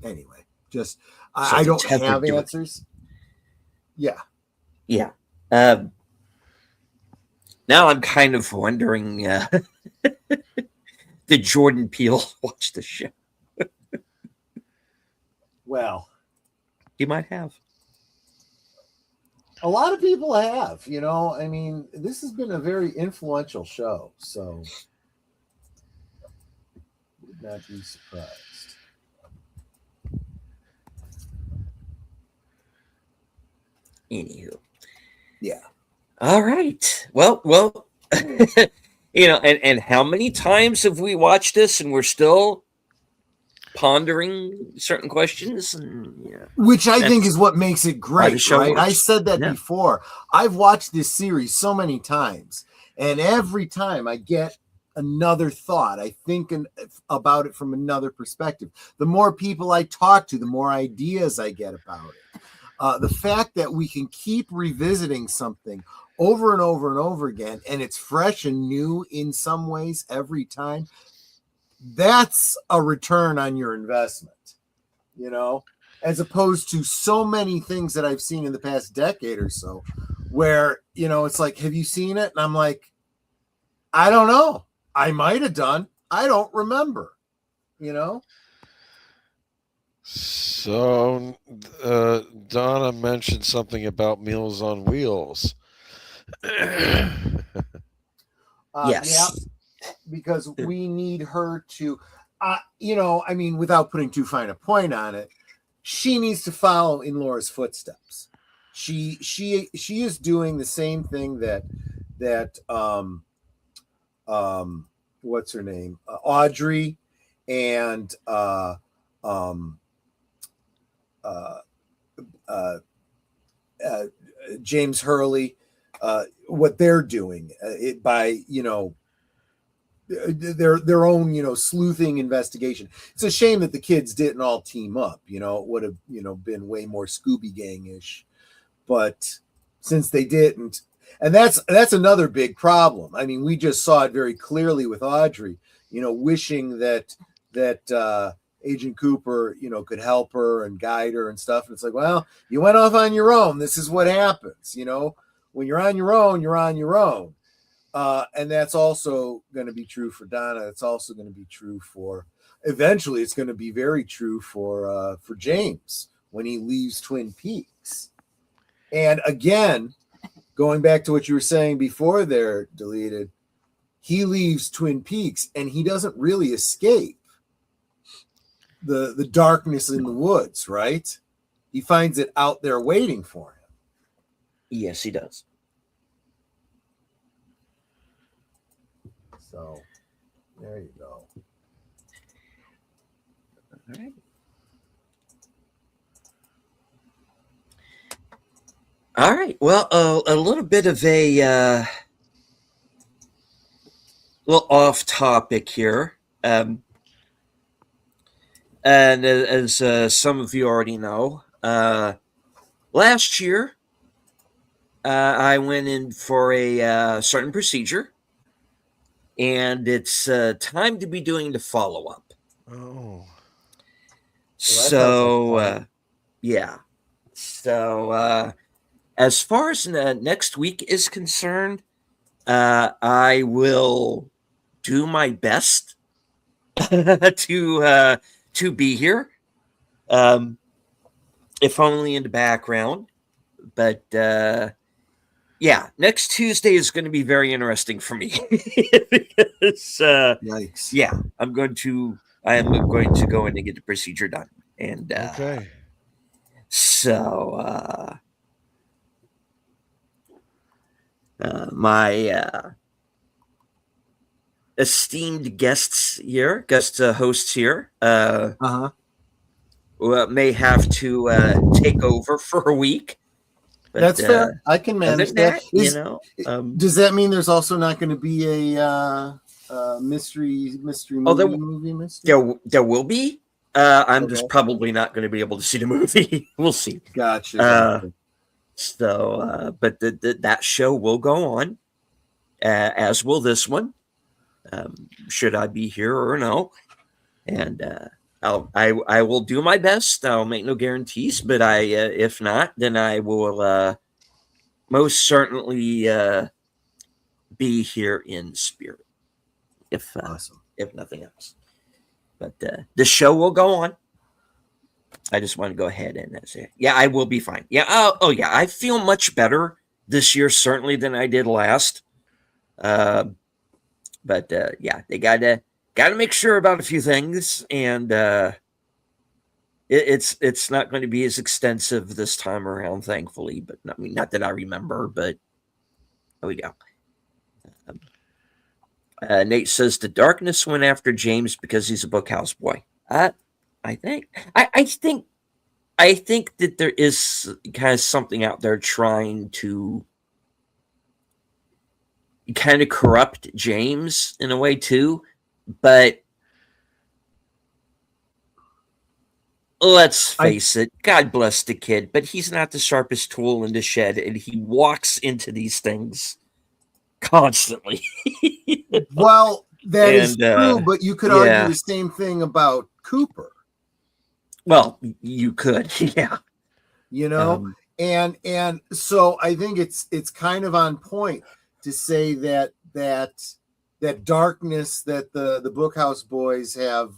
Anyway, just I don't have answers. Yeah. Now I'm kind of wondering, did Jordan Peele watch the show? Well, he might have. A lot of people have, I mean, this has been a very influential show, so would not be surprised. Anywho. Yeah. All right. Well, and how many times have we watched this and we're still pondering certain questions, and which I think is what makes it great, right? works. I said that before. I've watched this series so many times, and every time I get another thought. I think about it from another perspective. The more people I talk to, the more ideas I get about it. The fact that we can keep revisiting something over and over and over again, and it's fresh and new in some ways every time, that's a return on your investment, you know, as opposed to so many things that I've seen in the past decade or so where, you know, it's like, have you seen it? And I'm like, I don't know. I might have done. I don't remember, you know? So Donna mentioned something about Meals on Wheels. Yes. Yeah, because we need her to, you know, I mean, without putting too fine a point on it, she needs to follow in Laura's footsteps. She is doing the same thing that what's her name, Audrey and James Hurley, what they're doing it by, you know, their own, you know, sleuthing investigation. It's a shame that the kids didn't all team up, you know. It would have, you know, been way more Scooby Gang-ish, but since they didn't, and that's another big problem. I mean, we just saw it very clearly with Audrey, you know, wishing that Agent Cooper, you know, could help her and guide her and stuff. And it's like, well, you went off on your own. This is what happens, you know. When you're on your own, you're on your own. And that's also going to be true for Donna. It's also going to be true for, eventually it's going to be very true for James when he leaves Twin Peaks. And again, going back to what you were saying before there, Deleted, he leaves Twin Peaks and he doesn't really escape the darkness in the woods, right? He finds it out there waiting for him. Yes, he does. So there you go. All right. All right. Well, a little bit of a little off topic here. And as some of you already know, last year I went in for a certain procedure, and it's time to be doing the follow-up. Oh. So, yeah. So, as far as next week is concerned, I will do my best to be here, if only in the background. But yeah, next Tuesday is going to be very interesting for me because Yikes. yeah, I am going to go in and get the procedure done, and Okay. so my esteemed guest hosts here may have to take over for a week. But, that's fair. I can manage that. Does that mean there's also not going to be a mystery movie? There will be. I'm just probably not going to be able to see the movie. We'll see. Gotcha. But that show will go on, as will this one. Should I be here or no? And I will do my best. I'll make no guarantees, but if not, then I will most certainly be here in spirit, if nothing else. But the show will go on. I just want to go ahead and say, yeah, I will be fine. Yeah. Oh yeah, I feel much better this year certainly than I did last. But yeah, they gotta make sure about a few things, and it's not going to be as extensive this time around, thankfully. But I mean, not that I remember, but there we go. Nate says the darkness went after James because he's a Bookhouse Boy. I think. I think that there is kind of something out there trying to kind of corrupt James in a way too, but let's face it, God bless the kid, but he's not the sharpest tool in the shed, and he walks into these things constantly. Well, that is And, true, but you could argue the same thing about Cooper. Well, you could, yeah. You know, and so I think it's kind of on point to say that darkness that the Bookhouse Boys have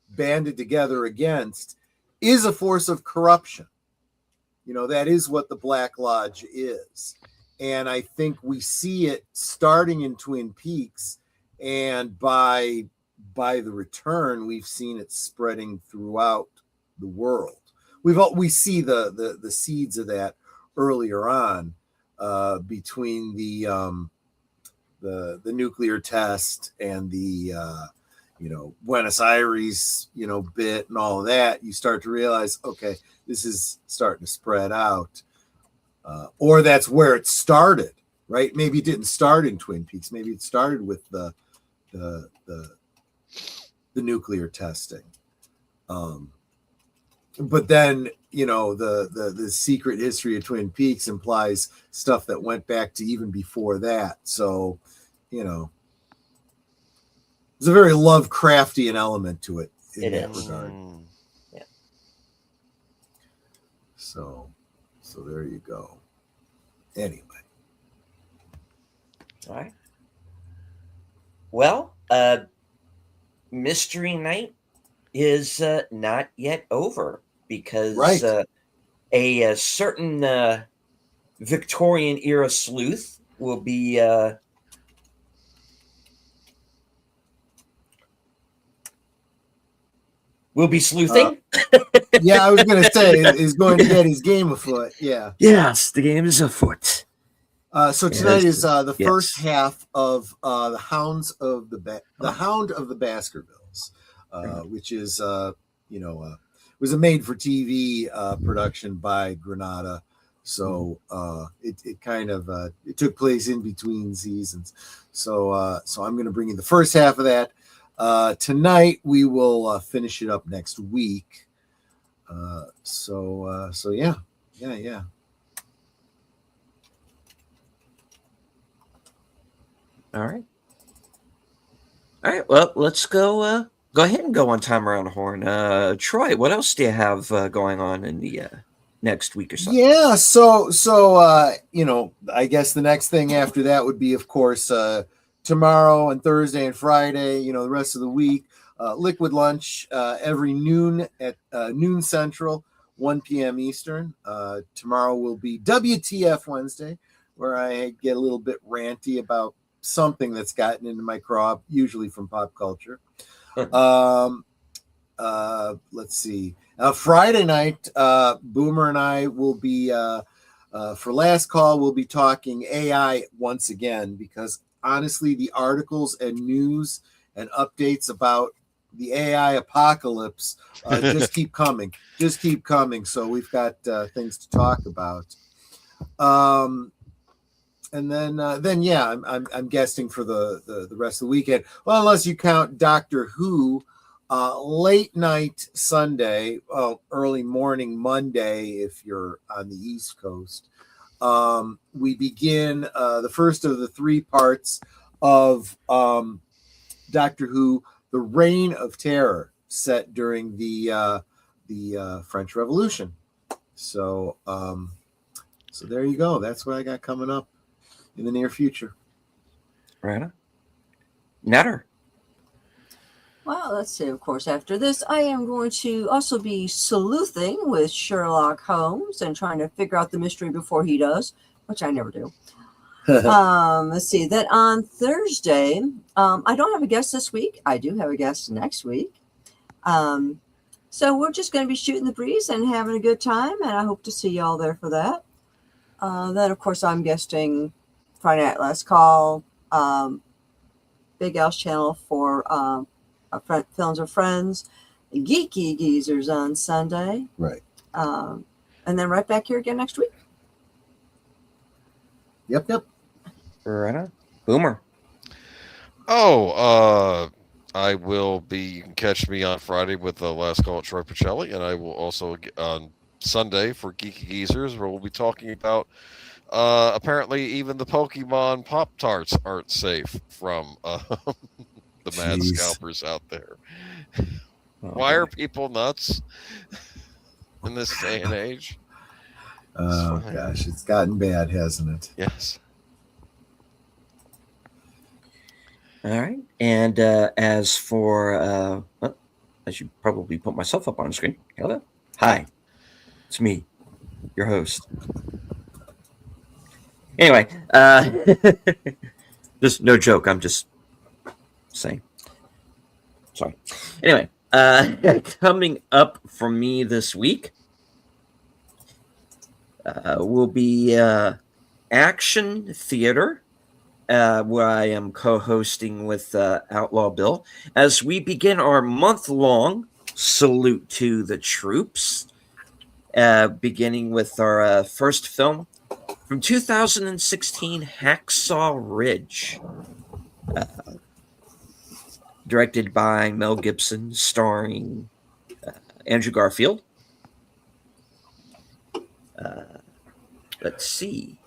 banded together against is a force of corruption. You know, that is what the Black Lodge is. And I think we see it starting in Twin Peaks, and by the return, we've seen it spreading throughout the world. We see the seeds of that earlier on, between the nuclear test and the Buenos Aires bit and all of that. You start to realize, okay, this is starting to spread out, or that's where it started, right? Maybe it didn't start in Twin Peaks. Maybe it started with the nuclear testing. But then, the secret history of Twin Peaks implies stuff that went back to even before that. So, there's a very Lovecraftian element to it in that regard. Yeah. So there you go. Anyway. All right. Well, Mystery Night is not yet over, because a certain Victorian era sleuth will be sleuthing. Yeah, I was going to say is going to get his game afoot. Yeah. Yes, the game is afoot. So tonight is the first half of the Hound of the Baskervilles, which is was a made-for-TV production by Granada. So it kind of it took place in between seasons. So I'm going to bring you the first half of that. Tonight we will finish it up next week. So yeah. All right. Well, let's go. Go ahead and go on time around the horn. Troy, what else do you have going on in the next week or so? Yeah. So I guess the next thing after that would be, of course, tomorrow and Thursday and Friday. The rest of the week, Liquid Lunch every noon at noon Central, 1 p.m. Eastern. Tomorrow will be WTF Wednesday, where I get a little bit ranty about something that's gotten into my craw, usually from pop culture. Let's see. Friday night, Boomer and I will be for last call. We'll be talking AI once again, because honestly, the articles and news and updates about the AI apocalypse just keep coming. So we've got things to talk about. And then I'm guesting for the rest of the weekend. Well, unless you count Doctor Who, late night Sunday, early morning Monday if you're on the East Coast. We begin the first of the 3 parts of Doctor Who, The Reign of Terror, set during the French Revolution. So there you go. That's what I got coming up in the near future. Right on. Netter. Well, let's see. Of course, after this, I am going to also be sleuthing with Sherlock Holmes and trying to figure out the mystery before he does, which I never do. Let's see. Then on Thursday, I don't have a guest this week. I do have a guest next week. So we're just going to be shooting the breeze and having a good time, and I hope to see y'all there for that. Then, of course, I'm guesting Friday Night Last Call, Big Al's channel for Films of Friends, Geeky Geezers on Sunday. Right. And then right back here again next week. Yep. Right on. Boomer. I will be. You can catch me on Friday with the Last Call at Troy Pacelli, and I will also on Sunday for Geeky Geezers, where we'll be talking about apparently even the Pokemon Pop Tarts aren't safe from the mad Jeez. scalpers out there. Oh, Why are boy. people nuts in this day and age? Oh fine. gosh, it's gotten bad, hasn't it? Yes. All right. And as for, well, I should probably put myself up on the screen. Hello. Hi. It's me, your host. Anyway, this no joke. I'm just saying. Sorry. Anyway, coming up for me this week will be Action Theater, where I am co-hosting with Outlaw Bill as we begin our month-long salute to the troops, beginning with our first film from 2016, Hacksaw Ridge, directed by Mel Gibson, starring Andrew Garfield. Let's see.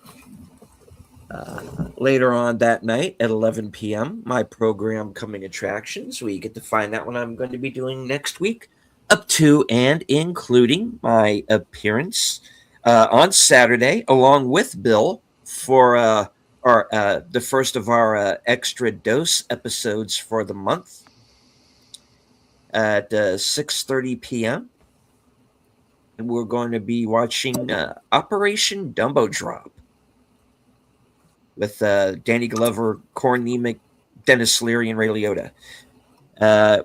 Later on that night at 11 p.m., my program Coming Attractions, where you get to find out what I'm going to be doing next week, up to and including my appearance on Saturday, along with Bill, for the first of our extra dose episodes for the month at 6:30 p.m. And we're going to be watching Operation Dumbo Drop with Danny Glover, Corn Nemec, Dennis Leary, and Ray Liotta.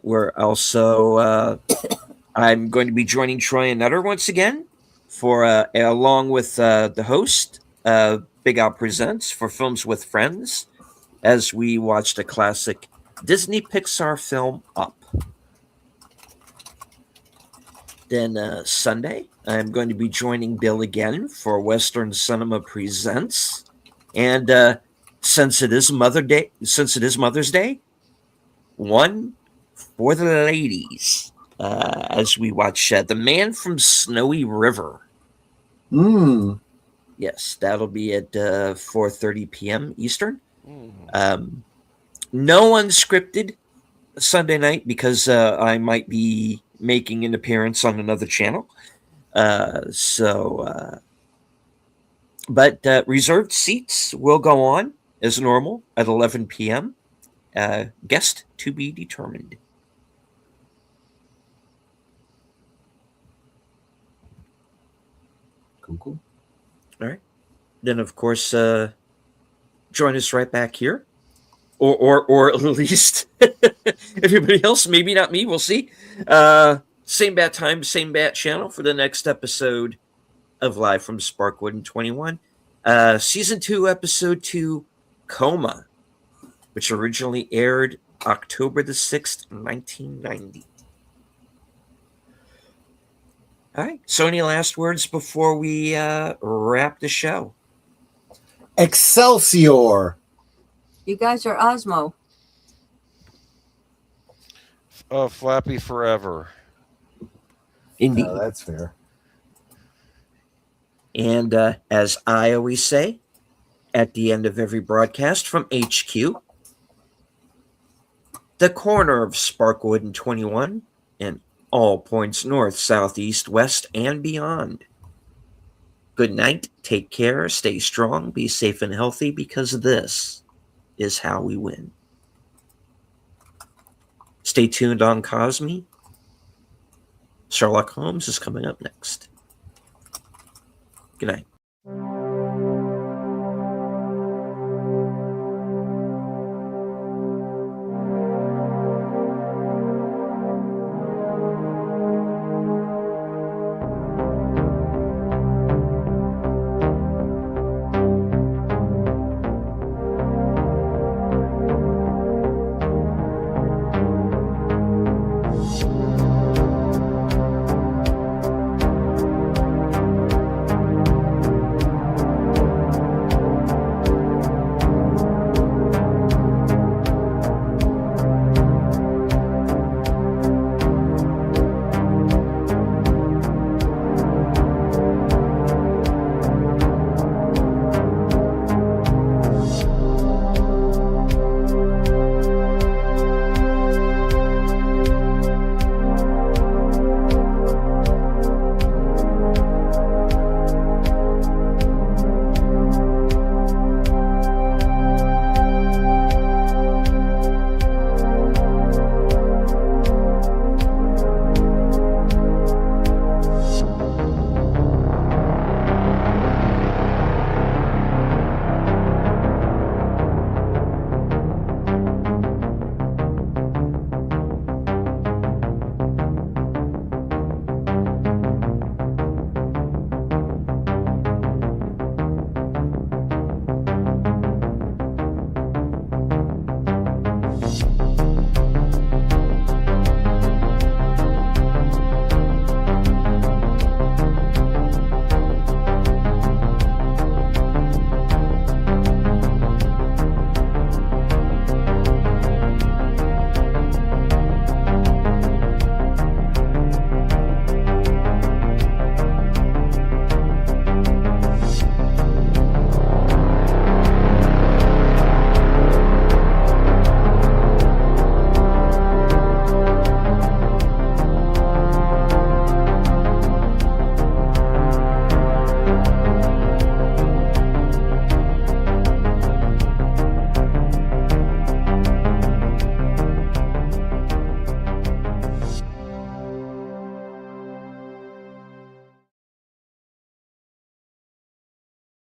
We're also I'm going to be joining Troy and Nutter once again for along with the host, Big Al Presents for Films with Friends, as we watch the classic Disney Pixar film Up. Then Sunday, I'm going to be joining Bill again for Western Cinema Presents. And since it is Mother's Day, one for the ladies, as we watch The Man from Snowy River. Yes, that'll be at 4:30 p.m. Eastern. No unscripted Sunday night because I might be making an appearance on another channel. But reserved seats will go on as normal at 11 p.m. Guest to be determined. Cool. All right. Then, of course, join us right back here. Or at least everybody else, maybe not me, we'll see. Same bat time, same bat channel for the next episode of Live from Sparkwood in 21. Season 2, Episode 2, Coma, which originally aired October the 6th, 1990. All right. So any last words before we wrap the show? Excelsior! You guys are Osmo. Flappy forever. Indeed. That's fair. And as I always say, at the end of every broadcast from HQ, the corner of Sparkwood and 21, and all points north, south, east, west, and beyond. Good night, take care, stay strong, be safe and healthy, because this is how we win. Stay tuned on Cosme. Sherlock Holmes is coming up next. Good night.